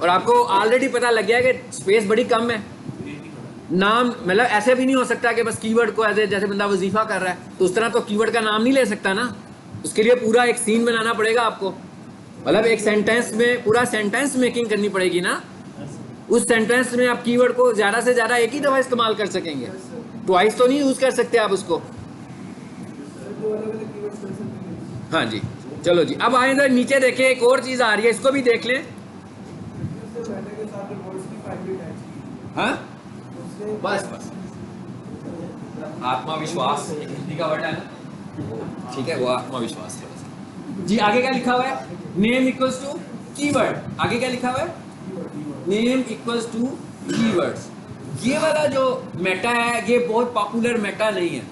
और आपको ऑलरेडी पता लग गया कि स्पेस बड़ी कम है। नाम मतलब ऐसे भी नहीं हो सकता कि बस कीवर्ड को ऐसे जैसे बंदा वजीफा कर रहा है तो उस तरह तो कीवर्ड का नाम नहीं ले सकता ना, उसके लिए पूरा एक सीन बनाना पड़ेगा आपको, मतलब एक सेंटेंस में पूरा सेंटेंस मेकिंग करनी पड़ेगी ना। उस सेंटेंस में आप कीवर्ड को ज़्यादा से ज़्यादा एक ही दफ़ा इस्तेमाल कर सकेंगे, ट्वाइस तो नहीं यूज़ कर सकते आप उसको। हाँ जी, चलो जी, अब आए इधर नीचे देखें, एक और चीज़ आ रही है, इसको भी देख लें। हाँ बस बस, आत्मविश्वास हिंदी का वर्ड है ना, ठीक है, वो आत्मविश्वास जी। आगे क्या लिखा हुआ है, नेम इक्वल्स टू कीवर्ड। आगे क्या लिखा हुआ है, नेम इक्वल्स टू कीवर्ड्स। ये वाला जो मेटा है ये बहुत पॉपुलर मेटा नहीं है।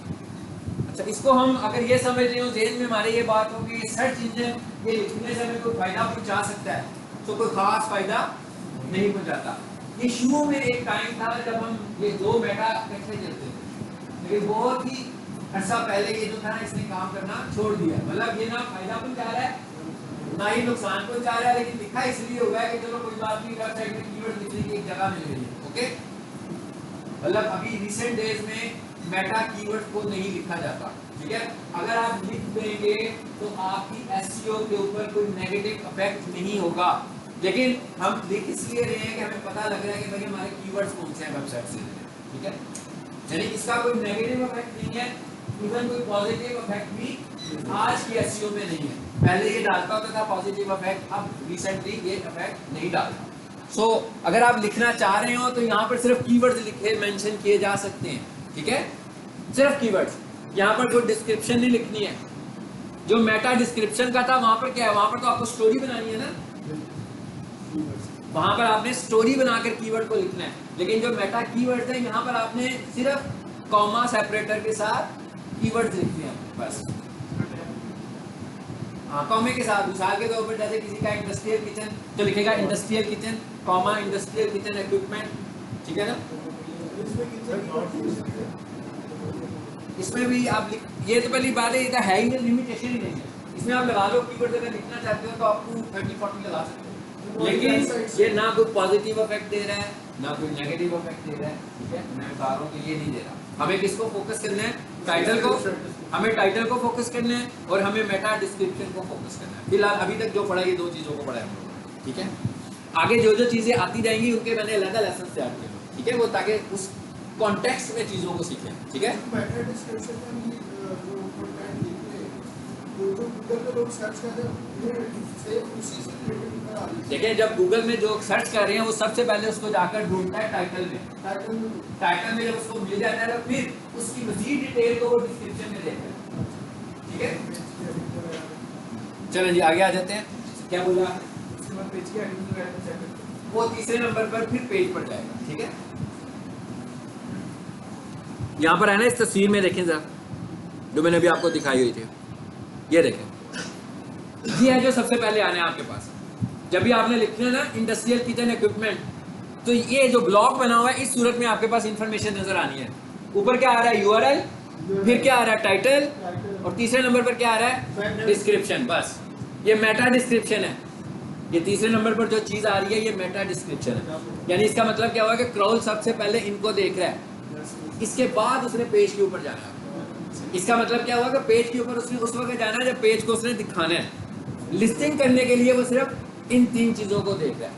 अच्छा, इसको हम अगर ये समझ रहे हो, जेहन में हमारे ये बात हो कि सर्च इंजन ये लिखने से हमें कोई फायदा पहुंचा सकता है, तो कोई खास फायदा नहीं पहुंचाता। ये शुरू में एक टाइम था जब हम ये दो मेटा इकट्ठे चलते थे, लेकिन बहुत ही अर्सा पहले ये जो था ना इसने काम करना छोड़ दिया। मतलब ये ना फायदा पहुंचा रहा है ना ही नुकसान पहुंचा रहा है, लेकिन लिखा इसलिए हुआ है कि चलो कोई बात नहीं, वेबसाइट में कीवर्ड लिखने की एक जगह मिल रही है। ओके, मतलब अभी रिसेंट डेज में मेटा कीवर्ड को नहीं लिखा जाता। ठीक है, अगर आप लिख देंगे तो आपकी एसईओ के ऊपर कोई नेगेटिव इफेक्ट नहीं होगा, लेकिन हम लिख इसलिए रहे हैं कि हमें पता लग रहा है कि भाई हमारे कीवर्ड्स कौन से हैं वेबसाइट से। ठीक है, यानी इसका कोई नेगेटिव इफेक्ट नहीं है, इवन कोई पॉजिटिव इफेक्ट भी आज की एसईओ में नहीं है। पहले ये डालता होता था पॉजिटिव इफेक्ट, अब रिसेंटली ये इफेक्ट नहीं डालता। सो अगर आप लिखना चाह रहे हो तो यहाँ पर सिर्फ कीवर्ड्स लिखे मेंशन किए जा सकते हैं। ठीक है, सिर्फ कीवर्ड्स, यहाँ पर कोई डिस्क्रिप्शन नहीं लिखनी है। जो मेटा डिस्क्रिप्शन का था वहां पर क्या है, वहां पर तो आपको स्टोरी बनानी है ना, वहां पर आपने स्टोरी बनाकर कीवर्ड को लिखना है। लेकिन जो मेटा कीवर्ड है यहाँ पर आपने सिर्फ कॉमा सेपरेटर के साथ कीवर्ड्स लिखने हैं बस। हाँ, कॉमे के साथ, मिसाल के तौर पर जैसे किसी का इंडस्ट्रियल किचन तो लिखेगा industrial kitchen comma industrial kitchen equipment. ठीक है ना, इसमें भी आप ये तो पहली बात है, ये तो है ही नहीं, लिमिटेशन ही नहीं है। इसमें आप लगा लो कीवर्ड अगर लिखना चाहते हो तो आप 30-40 लगा सकते हो, लेकिन ये ना कोई पॉजिटिव इफेक्ट दे रहा है ना कोई नेगेटिव इफेक्ट दे रहा है, ठीक है। मैं बता रहा हूँ कि ये नहीं दे रहा। हमें किसको फोकस करना है? टाइटल को। हमें टाइटल को फोकस करना है और हमें मेटा डिस्क्रिप्शन को फोकस करना है। फिलहाल अभी तक जो पढ़ा ये 2 चीज़ों को पढ़ा है हम लोगों ने, ठीक है। आगे जो जो चीज़ें आती जाएंगी उनके मैंने अलग लेसन तैयार किए, ठीक है, वो ताकि उस कॉन्टेक्स्ट में चीज़ों को सीखें, ठीक है। मेटा डिस्क्रिप्शन में भी जो कंटेंट लिखते हैं तो जो गूगल पे लोग सर्च करते हैं सेम उसी से रिलेटेड ऊपर आ रही है। देखिए जब गूगल में जो सर्च कर रहे हैं वो सबसे पहले उसको जाकर ढूंढता है टाइटल में। टाइटल में जब उसको मिल जाता है तो फिर उसकी मजीद डिटेल को वो डिस्क्रिप्शन में देता है, ठीक है। चलो जी आगे आ जाते हैं। क्या बोला? उसके बाद पेज की हेडिंग वगैरह चेक करते हैं। वो तीसरे नंबर पर फिर पेज पर जाएगा, ठीक है। यहाँ पर है ना, इस तस्वीर में देखें जरा, जो मैंने अभी आपको दिखाई हुई थी, ये देखें, ये है जो सबसे पहले आने आपके पास। जब भी आपने लिखना है ना इंडस्ट्रियल किचन इक्विपमेंट, तो ये जो ब्लॉक बना हुआ है इस सूरत में आपके पास इंफॉर्मेशन नजर आनी है। ऊपर क्या आ रहा है? यूआरएल, फिर क्या आ रहा है? टाइटल, और तीसरे नंबर पर क्या आ रहा है? डिस्क्रिप्शन। बस ये मेटा डिस्क्रिप्शन है। ये तीसरे नंबर पर जो चीज आ रही है ये मेटा डिस्क्रिप्शन है। यानी इसका मतलब क्या हुआ कि क्रॉल सबसे पहले इनको देख रहा है, इसके बाद उसने पेज के ऊपर जाना है। इसका मतलब क्या हुआ कि पेज के ऊपर उसने उस वक्त जाना है जब पेज को उसने दिखाना है। लिस्टिंग करने के लिए वो सिर्फ इन 3 चीजों को देख रहा है,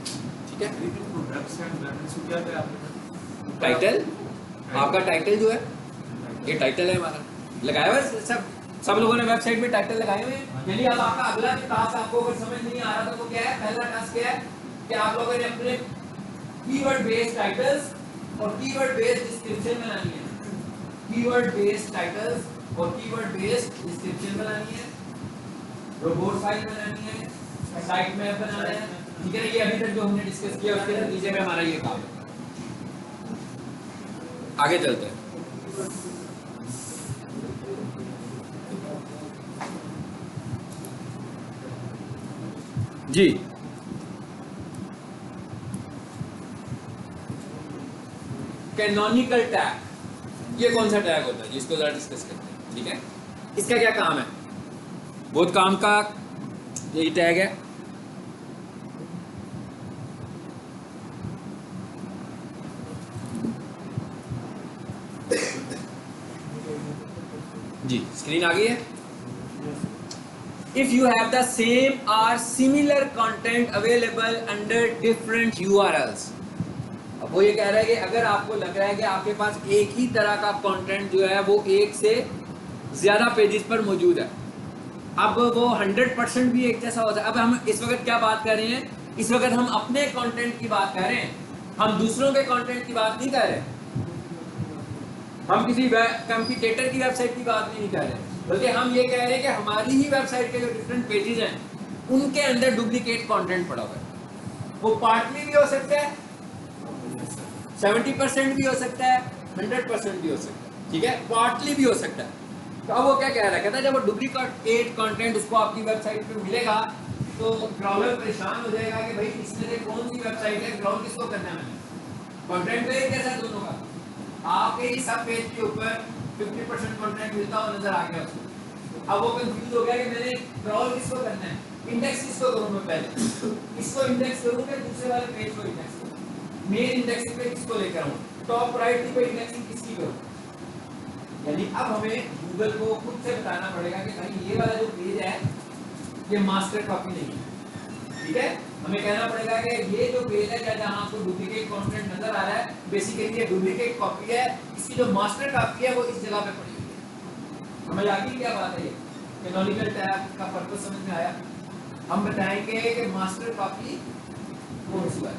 ठीक है। टाइटल, आपका टाइटल जो है ये टाइटल है हमारा, लगाया हुआ है। सब लोगों ने वेबसाइट में टाइटल लगाए हुए हैं। यानी अब आपका अगला टास्क आपको अगर समझ नहीं आ रहा तो वो क्या है? पहला टास्क क्या है कि आप लोगों ने अपने कीवर्ड बेस्ड टाइटल्स और कीवर्ड बेस्ड डिस्क्रिप्शन बनानी है। कीवर्ड बेस्ड टाइटल्स और कीवर्ड बेस्ड डिस्क्रिप्शन बनानी है, रोबोट फाइल बनानी है, साइट मैप बनाना है, ठीक है। ये अभी तक जो हमने डिस्कस किया उसके नतीजे में हमारा ये काम है। आगे चलते हैं जी। कैनोनिकल टैग, ये कौन सा टैग होता है जिसको जरा डिस्कस करते हैं, ठीक है। इसका क्या काम है? बहुत काम का यही टैग है। जी स्क्रीन आ गई है। If you have the same or similar content available under different URLs, अब वो ये कह रहा है कि अगर आपको लग रहा है कि आपके पास एक ही तरह का कंटेंट जो है वो एक से ज़्यादा पेजेस पर मौजूद है, अब वो 100% भी एक जैसा होता है। अब हम इस वक्त क्या बात कर रहे हैं? इस वक्त हम अपने कंटेंट की बात कर रहे हैं, हम दूसरों के कंटेंट की बात नहीं कर रहे, हम किसी कंपटीटर की वेबसाइट की बात नहीं कर रहे, बल्कि हम ये कह रहे हैं कि हमारी ही वेबसाइट के जो डिफरेंट पेजेस हैं उनके अंदर डुप्लीकेट कंटेंट पड़ा हुआ है। वो पार्टली भी हो सकता है, 70% भी हो सकता है, 100% भी हो सकता है, ठीक है। पार्टली भी हो सकता है। तो अब वो क्या कह रहा है? कहता है जब वो डुप्लीकेट कंटेंट उसको आपकी वेबसाइट पे मिलेगा तो क्राउलर परेशान हो जाएगा कि भाई इसमें से कौन सी वेबसाइट है, क्राउल किसको करना है। कंटेंट तो एक जैसा दोनों का, आपके ही सब पेज के ऊपर 50% कंटेंट मिलता हुआ नजर आ गया उसको। अब वो कंफ्यूज हो गया कि मैंने क्रॉल किसको करना है, इंडेक्स किसको करूं मैं? पहले इसको इंडेक्स करूं कि दूसरे वाले पेज को इंडेक्स करूं? मेन इंडेक्सिंग पे किसको लेकर आऊं? टॉप राइट पे इंडेक्सिंग किसकी करूं? यानी अब हमें गूगल को खुद से बताना पड़ेगा कि भाई ये वाला जो पेज है ये मास्टर कॉपी नहीं है, ठीक है। हमें कहना पड़ेगा कि ये जो पेज है जहां आपको डुप्लीकेट कंटेंट नजर आ रहा है बेसिकली ये डुप्लीकेट कॉपी है, इसकी जो मास्टर कॉपी है वो इस जगह पे पड़ी हुई है। समझ आ गई क्या बात है? ये कैनोनिकल टैग का पर्पस समझ में आया? हम बताएंगे कि मास्टर कॉपी कौन सी है,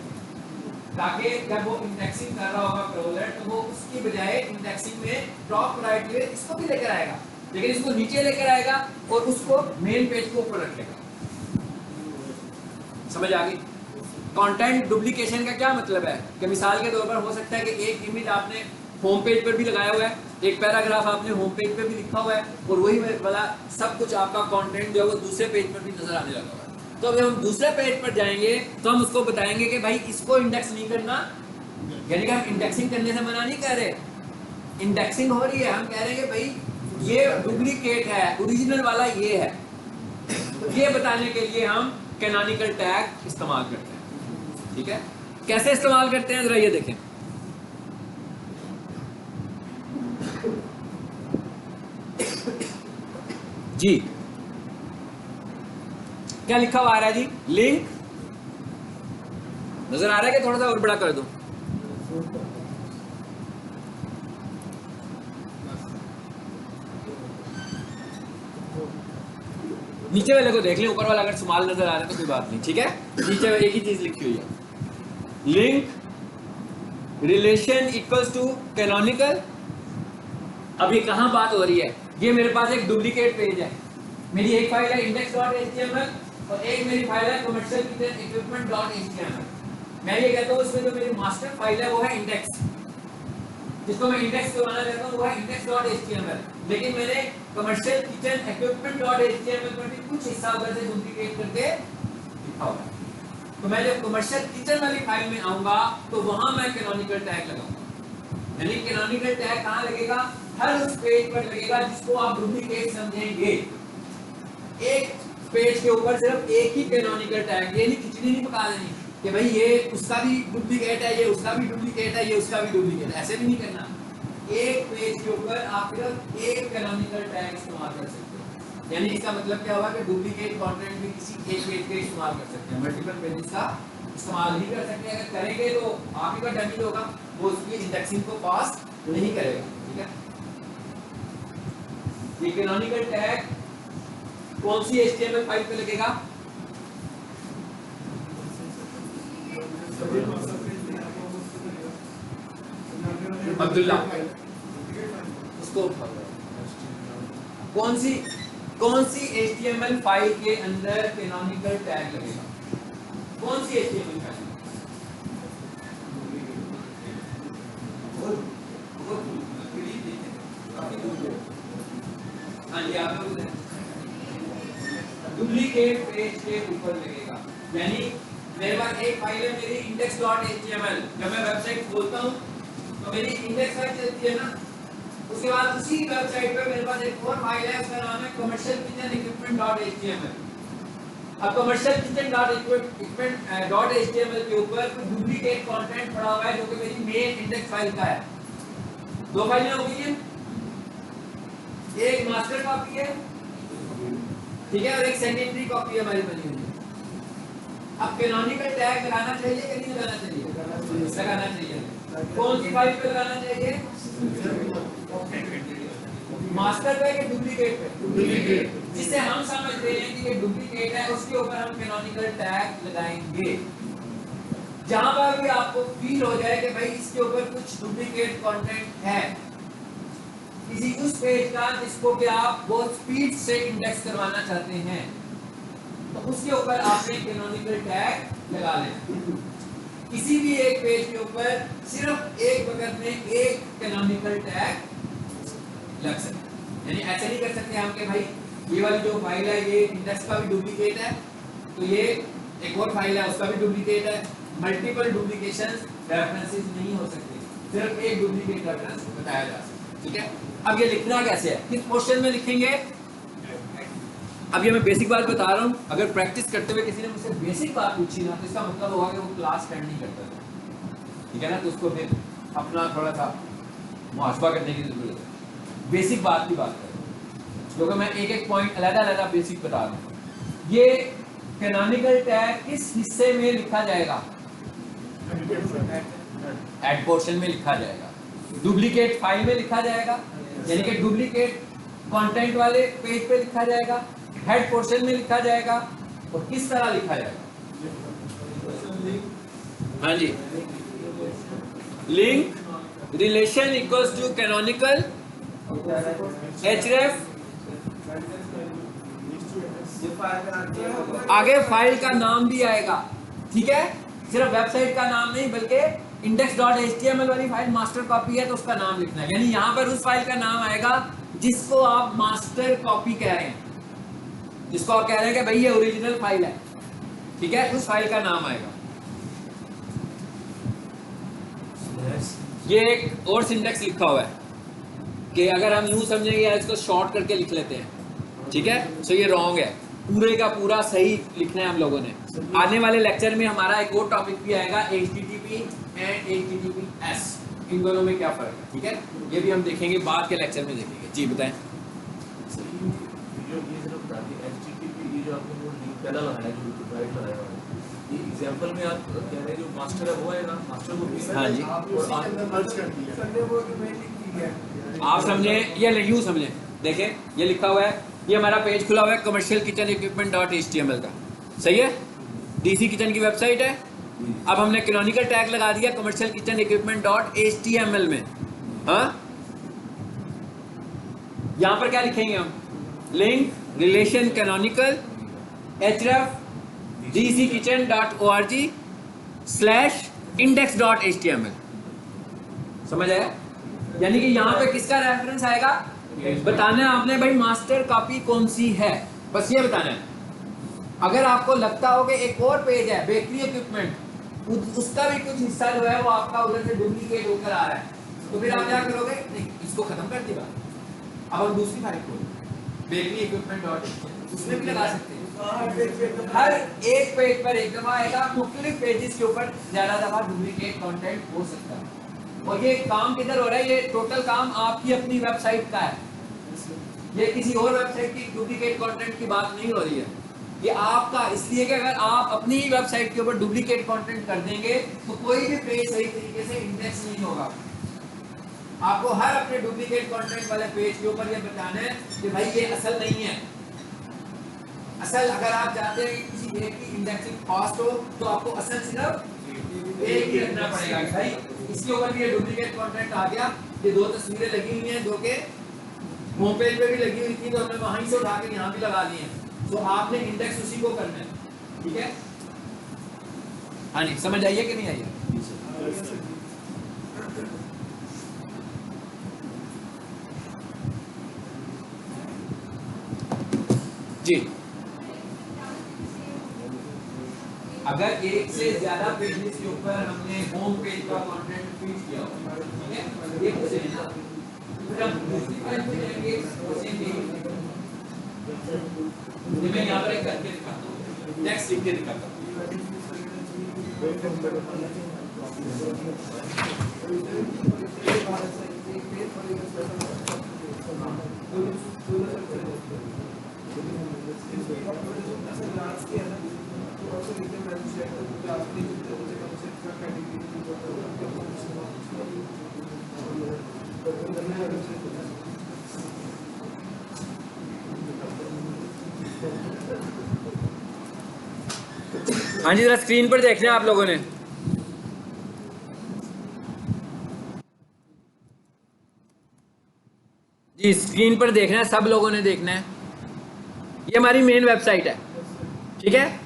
ताकि जब वो इंडेक्सिंग कर रहा होगा क्राउलर तो वो उसकी बजाय इंडेक्सिंग में टॉप राइट पे इसको भी लेकर आएगा, लेकिन इसको नीचे लेकर आएगा और उसको मेन पेज के ऊपर रखेगा। समझ आ गई? कंटेंट डुप्लीकेशन का क्या मतलब है कि मिसाल के तौर पर हो सकता है कि एक इमेज आपने होम पेज पर भी लगाया हुआ है, एक पैराग्राफ आपने होम पेज पे भी लिखा हुआ है और वही वाला सब कुछ आपका कंटेंट जो है वो दूसरे पेज पर भी नजर आने लगा हुआ है। तो अगर हम दूसरे पेज पर जाएंगे तो हम उसको बताएंगे कि भाई इसको इंडेक्स नहीं करना, यानी कि हम इंडेक्सिंग करने से मना नहीं कर रहे, इंडेक्सिंग हो रही है, हम कह रहे हैं कि भाई ये डुप्लीकेट है, ओरिजिनल वाला ये है, तो ये बताने के लिए हम कैनोनिकल टैग इस्तेमाल करते हैं। ठीक है, कैसे इस्तेमाल करते हैं जरा ये देखें। जी क्या लिखा हुआ आ रहा है जी? लिंक नजर आ रहा है कि थोड़ा सा और बड़ा कर दूं? नीचे वाले को देख लें, ऊपर वाला अगर स्मॉल नजर आ रहा है तो कोई बात नहीं। ठीक है, नीचे एक ही चीज लिखी हुई है, link relation equals to canonical. अब ये कहां बात हो रही है? ये मेरे पास एक डुप्लीकेट पेज है, मेरी एक फाइल है index.html और एक मेरी फाइल है commercial kitchen equipment.html। मैं ये कहता हूँ उसमें जो मेरी मास्टर फाइल है वो है इंडेक्स, जिसको मैं इंडेक्स करवाना चाहता हूँ वो है index.html, लेकिन मैंने commercial kitchen equipment.html पर भी कुछ हिस्सा उधर से डुप्लीकेट करके लिखा हुआ है। तो मैं जब commercial kitchen वाली फाइल में आऊंगा तो वहां मैं कैनोनिकल टैग लगाऊंगा। यानी कैनोनिकल टैग कहाँ लगेगा? हर उस पेज पर लगेगा जिसको आप डुप्लीकेट समझेंगे। एक पेज के ऊपर सिर्फ एक ही कैनोनिकल टैग, ये नहीं खिचड़ी नहीं पका देनी कि भाई ये उसका भी डुप्लीकेट है, ये उसका भी डुप्लीकेट है, ये उसका भी डुप्लीकेट है, ऐसे भी नहीं करना। एक पेज के ऊपर आप सिर्फ एक कैनोनिकल टैग इस्तेमाल कर सकते हो। यानी इसका मतलब क्या हुआ कि डुप्लीकेट कंटेंट भी किसी एक पेज के इस्तेमाल कर सकते हैं, मल्टीपल पेजेस का इस्तेमाल नहीं कर सकते। अगर करेंगे तो आप ही का डैमेज होगा, वो उसकी इंडेक्सिंग को पास नहीं करेगा। ठीक है, ये कैनोनिकल टैग कौन सी HTML फाइल पे लगेगा? अब्दुल्ला उसको कौन सी HTML फाइल के अंदर कैनोनिकल टैग लगेगा? कौन सी HTML फाइल? हाँ जी, आप डुप्लीकेट पेज के ऊपर लगेगा। यानी मेरे पास एक फाइल है मेरी index.html, जब मैं वेबसाइट खोलता हूँ तो मेरी इंडेक्स फाइल चलती है ना, उसके बाद उसी वेबसाइट पे मेरे पास एक और फाइल है, उसका नाम है commercial kitchen equipment.html। अब commercial kitchen.equipment.html के ऊपर डुप्लीकेट कंटेंट पड़ा हुआ है जो कि मेरी मेन इंडेक्स फाइल का है। दो फाइलें हो गई हैं, एक मास्टर कॉपी है, ठीक है, और एक सेकेंडरी कॉपी हमारी बनी हुई है। अब कैनोनिकल टैग लगाना चाहिए कि नहीं लगाना चाहिए? लगाना चाहिए। कौन सी फाइल पे लगाना चाहिए? मास्टर पे कि डुप्लीकेट पे? डुप्लीकेट। जिसे हम समझते हैं कि ये डुप्लीकेट है उसके ऊपर हम कैनोनिकल टैग लगाएंगे। जहां पर भी आपको फील हो जाए कि भाई इसके ऊपर कुछ डुप्लीकेट कंटेंट है, किसी उस पेज का जिसको कि आप बहुत स्पीड से इंडेक्स करवाना चाहते हैं, तो उसके ऊपर आपने कैनोनिकल टैग लगा लेना। किसी भी एक पेज के ऊपर सिर्फ एक वक्त में एक कैनोनिकल टैग लग सकता है। यानी ऐसे नहीं कर सकते हम कि भाई ये वाली जो फाइल है ये इंडेक्स का भी डुप्लीकेट है, तो ये एक और फाइल है उसका भी डुप्लीकेट है। मल्टीपल डुप्लीकेशंस रेफरेंसेस नहीं हो सकते, सिर्फ एक डुप्लीकेट रेफरेंस बताया जा सकता है। ठीक है, अब ये लिखना कैसे है, किस पोर्शन में लिखेंगे? अब ये मैं बेसिक बात बता रहा हूँ, अगर प्रैक्टिस करते हुए किसी ने मुझसे बेसिक बात पूछी ना तो इसका मतलब होगा कि वो क्लास अटेंड नहीं करता था। ठीक है ना, तो उसको फिर अपना थोड़ा सा मुहासबा करने की जरूरत है। बेसिक बात की बात करें, क्योंकि मैं एक एक पॉइंट अलग-अलग बेसिक बता रहा हूँ। ये कैनोनिकल टैग किस हिस्से में लिखा जाएगा? एड पोर्शन में लिखा जाएगा, डुप्लीकेट फाइल में लिखा जाएगा, यानी कि डुप्लीकेट कंटेंट वाले पेज पे लिखा जाएगा, हेड पोर्शन में लिखा जाएगा, और किस तरह लिखा जाएगा? हाँ जी, link relation equals to canonical href, आगे फाइल का नाम भी आएगा। ठीक है, सिर्फ वेबसाइट का नाम नहीं बल्कि index.html वाली फाइल मास्टर कॉपी है तो उसका नाम लिखना है। यानी यहाँ पर उस फाइल का नाम आएगा जिसको आप मास्टर कॉपी कह रहे हैं, जिसको आप कह रहे हैं कि भाई ये ओरिजिनल फाइल है। ठीक है, उस फाइल का नाम आएगा। ये एक और सिंटेक्स लिखा हुआ है, कि अगर हम यूँ समझेंगे या इसको शॉर्ट करके लिख लेते हैं, ठीक है, सो ये रॉन्ग है, पूरे का पूरा सही लिखना है हम लोगों ने। आने वाले लेक्चर में हमारा एक और टॉपिक भी आएगा, HTTP एंड HTTPS, इन दोनों में क्या फ़र्क है, ठीक है, ये भी हम देखेंगे, बाद के लेक्चर में देखेंगे। जी बताएं। एग्जांपल में आप कह रहे हैं जो मास्टर है वो है ना, मास्टर को भी हाँ जी, आप उसी के अंदर मर्ज कर दिया। आप समझे या यूँ समझें, देखें ये लिखा हुआ है, ये हमारा पेज खुला हुआ है कमर्शियल किचन इक्विपमेंट .html का, सही है, DC किचन की वेबसाइट है। अब हमने कैनोनिकल टैग लगा दिया कमर्शियल किचन इक्विपमेंट .html में, हाँ, यहाँ पर क्या लिखेंगे हम, link relation canonical href dckitchen.org/index.html, समझ आया? यानी कि यहाँ पे किसका रेफरेंस आएगा, बताना है आपने भाई मास्टर कॉपी कौन सी है, बस ये बताना है। अगर आपको लगता हो कि एक और पेज है बेकरी इक्विपमेंट, उसका भी कुछ हिस्सा जो है वो आपका उधर से डुप्लीकेट होकर आ रहा है, तो फिर आप क्या करोगे, नहीं इसको खत्म कर देगा, अब हम दूसरी फाइल खोलें बेकरी इक्विपमेंट उसमें भी लगा सकते हैं। हर एक पेज पर एक दफा आएगा, मुख्तलिफ पेजेस के ऊपर ज्यादा दफा डुप्लीकेट कंटेंट हो सकता है। और ये काम किधर हो रहा है, ये टोटल काम आपकी अपनी वेबसाइट का है, ये किसी और वेबसाइट की डुप्लीकेट कंटेंट की बात नहीं हो रही है, ये आपका, इसलिए कि अगर आप अपनी ही वेबसाइट के ऊपर डुप्लीकेट कंटेंट कर देंगे तो कोई भी पेज सही तरीके से इंडेक्स नहीं होगा। आपको हर अपने डुप्लीकेट कंटेंट वाले पेज के ऊपर ये बताना है कि भाई ये असल नहीं है। असल अगर आप चाहते हैं कि किसी एक की इंडेक्सिंग फास्ट हो तो आपको असल सिर्फ एक ही रखना पड़ेगा कि भाई इसके ऊपर भी ये डुप्लीकेट कंटेंट आ गया, ये दो तस्वीरें लगी हुई हैं, दो के होम पेज पे भी लगी हुई थी तो हमने वहीं से उठा के यहाँ भी लगा दी है, तो आपने इंडेक्स उसी को करना है, ठीक है। हाँ जी, समझ आइए कि नहीं आइए? जी, अगर एक से ज्यादा पेजेस के ऊपर हमने होम पेज का कंटेंट फीड किया हो, ठीक है, एक से ना, फिर हम दूसरी फाइल पे जाएंगे, सेम यही मैं यहाँ पर एक करके दिखाता हूँ, नेक्स्ट लिख के दिखाता हूँ। हाँ जी, जरा स्क्रीन पर देखना है आप लोगों ने। जी स्क्रीन पर देखना है, सब लोगों ने देखना है। ये हमारी मेन वेबसाइट है, ठीक है,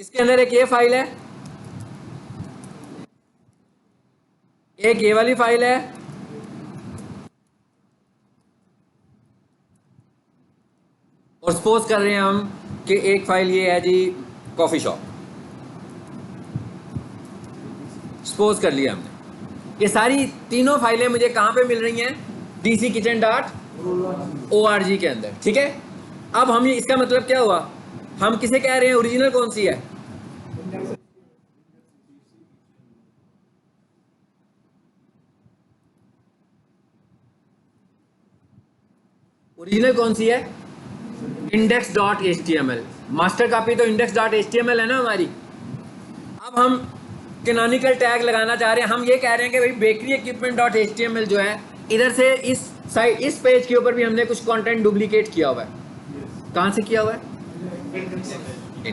इसके अंदर एक ये फाइल है, एक ये वाली फाइल है, और सपोज कर रहे हैं हम कि एक फाइल ये है जी कॉफी शॉप, सपोज कर लिया हमने। ये सारी तीनों फाइलें मुझे कहाँ पे मिल रही हैं, dckitchen.org के अंदर, ठीक है। अब हम ये, इसका मतलब क्या हुआ, हम किसे कह रहे हैं, ओरिजिनल कौन सी है, ओरिजिनल कौन सी है, index.html, मास्टर कॉपी तो index.html है ना हमारी। अब हम कैनोनिकल टैग लगाना चाह रहे हैं, हम ये कह रहे हैं कि भाई बेकरी इक्विपमेंट.html जो है, इधर से इस साइड, इस पेज के ऊपर भी हमने कुछ कंटेंट डुप्लीकेट किया हुआ है। कहां से किया हुआ है, इंडेक्स से किया हुआ है।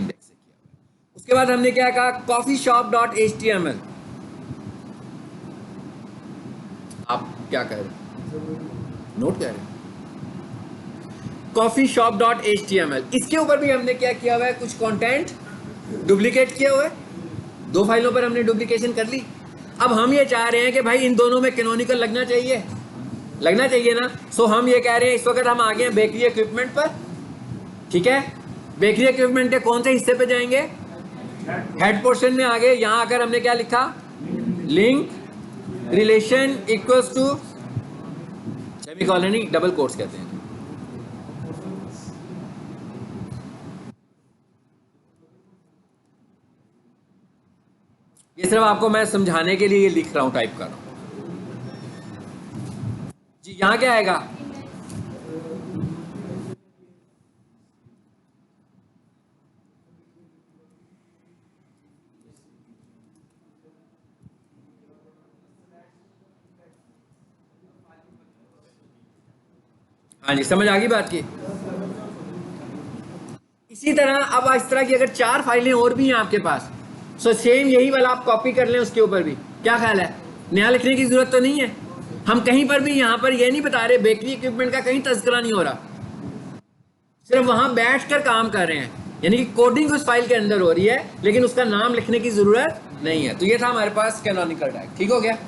उसके बाद हमने क्या कहा, coffeeshop.html, आप क्या कह रहे हैं, नोट कह रहे हैं, coffeeshop.html, इसके ऊपर भी हमने क्या किया हुआ है, कुछ कंटेंट डुप्लीकेट किया हुआ है। दो फाइलों पर हमने डुप्लीकेशन कर ली। अब हम ये चाह रहे हैं कि भाई इन दोनों में कैनोनिकल लगना चाहिए, लगना चाहिए ना। सो हम ये कह रहे हैं, इस वक्त हम आ गए हैं बेकरी इक्विपमेंट पर, ठीक है। बेकरी इक्विपमेंट के कौन से हिस्से पे जाएंगे, हेड पोर्शन में आ गए। यहाँ आकर हमने क्या लिखा, link relation equals to semicolon नहीं, डबल कोट्स कहते हैं। ये सिर्फ आपको मैं समझाने के लिए ये लिख रहा हूं, टाइप कर रहा हूं जी। यहां क्या आएगा? हाँ जी, समझ आ गई बात की। इसी तरह अब इस तरह की अगर 4 फाइलें और भी हैं आपके पास, सो सेम यही वाला आप कॉपी कर लें उसके ऊपर भी। क्या ख्याल है? नया लिखने की जरूरत तो नहीं है। हम कहीं पर भी यहाँ पर ये नहीं बता रहे, बेकरी इक्विपमेंट का कहीं तज़किरा नहीं हो रहा, सिर्फ वहां बैठकर काम कर रहे हैं, यानी कि कोडिंग उस फाइल के अंदर हो रही है, लेकिन उसका नाम लिखने की जरूरत नहीं है। तो ये था हमारे पास कैनोनिकल टैग। ठीक हो गया?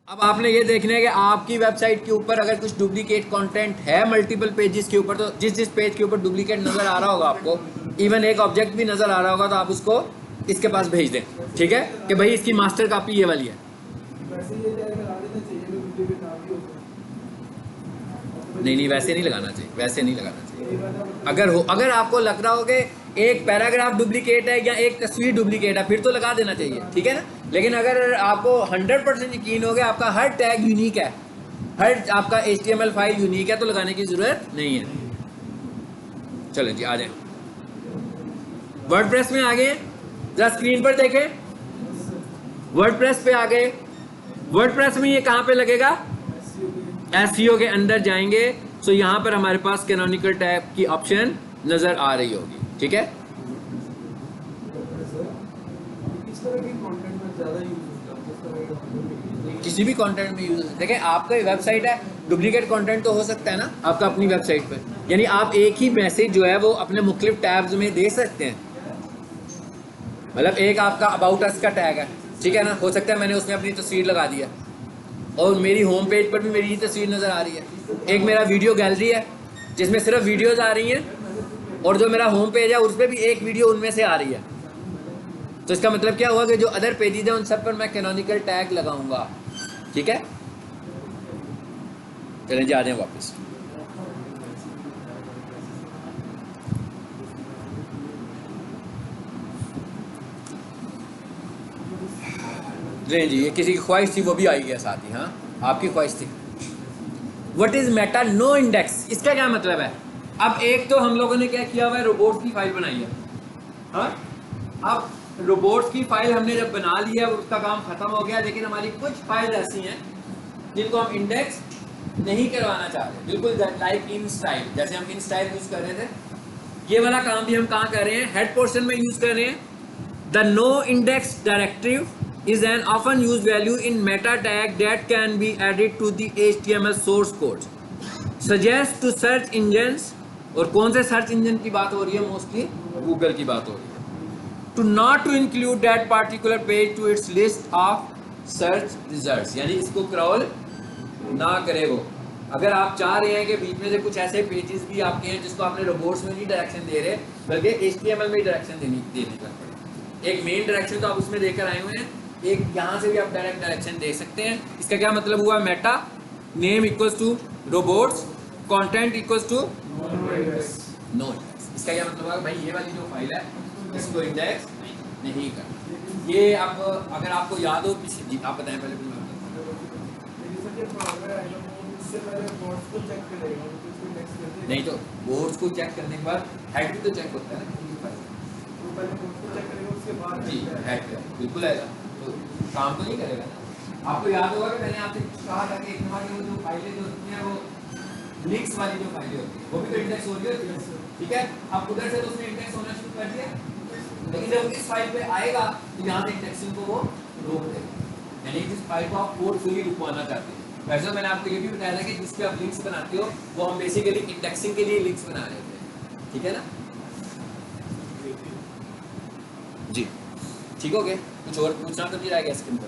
अब आपने ये देखना है कि आपकी वेबसाइट के ऊपर अगर कुछ डुप्लीकेट कंटेंट है मल्टीपल पेजेस के ऊपर, तो जिस पेज के ऊपर डुप्लीकेट नजर आ रहा होगा आपको, इवन एक ऑब्जेक्ट भी नजर आ रहा होगा, तो आप उसको इसके पास भेज दें। ठीक है कि भाई इसकी मास्टर कॉपी ये वाली है। नहीं, वैसे नहीं लगाना चाहिए, वैसे नहीं लगाना चाहिए। अगर आपको लग रहा हो कि एक पैराग्राफ डुप्लीकेट है या एक तस्वीर डुप्लीकेट है, फिर तो लगा देना चाहिए, ठीक है ना। लेकिन अगर आपको 100% यकीन हो गया आपका हर टैग यूनिक है, हर आपका HTML फाइल यूनिक है, तो लगाने की जरूरत नहीं है। चलो जी, आ जाए वर्डप्रेस में। आ गए, जरा स्क्रीन पर देखें। वर्डप्रेस पे आ गए। वर्डप्रेस में ये कहाँ पे लगेगा? SEO के अंदर जाएंगे, सो यहाँ पर हमारे पास कैनोनिकल टैग की ऑप्शन नजर आ रही होगी। ठीक है, किसी भी कंटेंट में यूज। देखिए आपका वेबसाइट है, डुप्लीकेट कंटेंट तो हो सकता है ना आपका अपनी वेबसाइट पर, यानी आप एक ही मैसेज जो है वो अपने मुख्तलिफ टैब्स में दे सकते हैं। मतलब एक आपका अबाउट अस का टैग है, ठीक है ना, हो सकता है मैंने उसमें अपनी तस्वीर लगा दी है और मेरी होम पेज पर भी मेरी ही तस्वीर नज़र आ रही है। एक मेरा वीडियो गैलरी है जिसमें सिर्फ वीडियोज़ आ रही हैं, और जो मेरा होम पेज है उस पर भी एक वीडियो उनमें से आ रही है। तो इसका मतलब क्या हुआ कि जो अदर पेजेज हैं उन सब पर मैं कैनोनिकल टैग लगाऊंगा। ठीक है, चलें जा रहे हैं वापस। जी, ये किसी की ख्वाहिश थी, वो भी आई गया साथ ही। हाँ, आपकी ख्वाहिश थी। What is meta no index, इसका क्या मतलब है? अब एक तो हम लोगों ने क्या किया हुआ है, रोबोट्स की फाइल बनाई है। हाँ, अब रोबोट्स की फाइल हमने जब बना लिया, उसका काम खत्म हो गया, लेकिन हमारी कुछ फाइल ऐसी हैं जिनको हम इंडेक्स नहीं करवाना चाह रहे, बिल्कुल लाइक इन स्टाइल, जैसे हम इन स्टाइल यूज कर रहे थे, ये वाला काम भी हम कहाँ कर रहे हैं? हेड पोर्शन में यूज कर रहे हैं। The no index directive is an often used value in meta tag that can be added to the HTML source code. Suggest to search engines, और कौन से सर्च इंजन की बात हो रही है? मोस्टली गूगल की बात हो रही है। To not to include that particular page to its list of search results, यानी इसको क्रॉल ना करे वो। अगर आप चाह रहे हैं कि बीच में से कुछ ऐसे पेजेस भी आपके हैं जिसको आपने रोबोट्स में नहीं डायरेक्शन दे रहे, बल्कि HTML में ही डायरेक्शन देनी पड़े। एक मेन डायरेक्शन तो आप उसमें देकर आए हुए हैं, एक यहाँ से भी आप डायरेक्ट डायरेक्शन दे सकते हैं। इसका क्या मतलब हुआ? Meta name equals to robots, content equals to no index. इसका क्या मतलब है? भाई ये वाली जो फाइल है इसको इंडेक्स नहीं कर। ये आप अगर आपको याद हो किसी जी, आप बताएं पहले। नहीं तो बोर्ड्स को चेक करने के बाद हेड भी तो चेक होता है ना जी, हेड बिल्कुल आएगा, तो काम तो नहीं करेगा ना। आपको याद होगा कि मैंने आपसे कहा था कि एक नंबर की जो फाइलें जो होती हैं वो लिंक्स वाली जो फाइलें होती हैं वो भी तो इंडेक्स हो रही होती है, ठीक है। अब उधर से तो उसने इंडेक्स होना शुरू कर दिया, लेकिन जब इस फाइल पे आएगा तो यहाँ से इंडेक्सिंग को वो रोक देगा, यानी जिस फाइल को आप फोर्सफुली रुकवाना चाहते हैं। वैसे मैंने आपको ये भी बताया था कि जिस पे आप लिंक्स बनाते हो वो हम बेसिकली इंडेक्सिंग के लिए लिंक्स बना रहे थे, ठीक है ना जी। ठीक हो गया? कुछ और पूछना तो नहीं रहेगा इसके अंदर?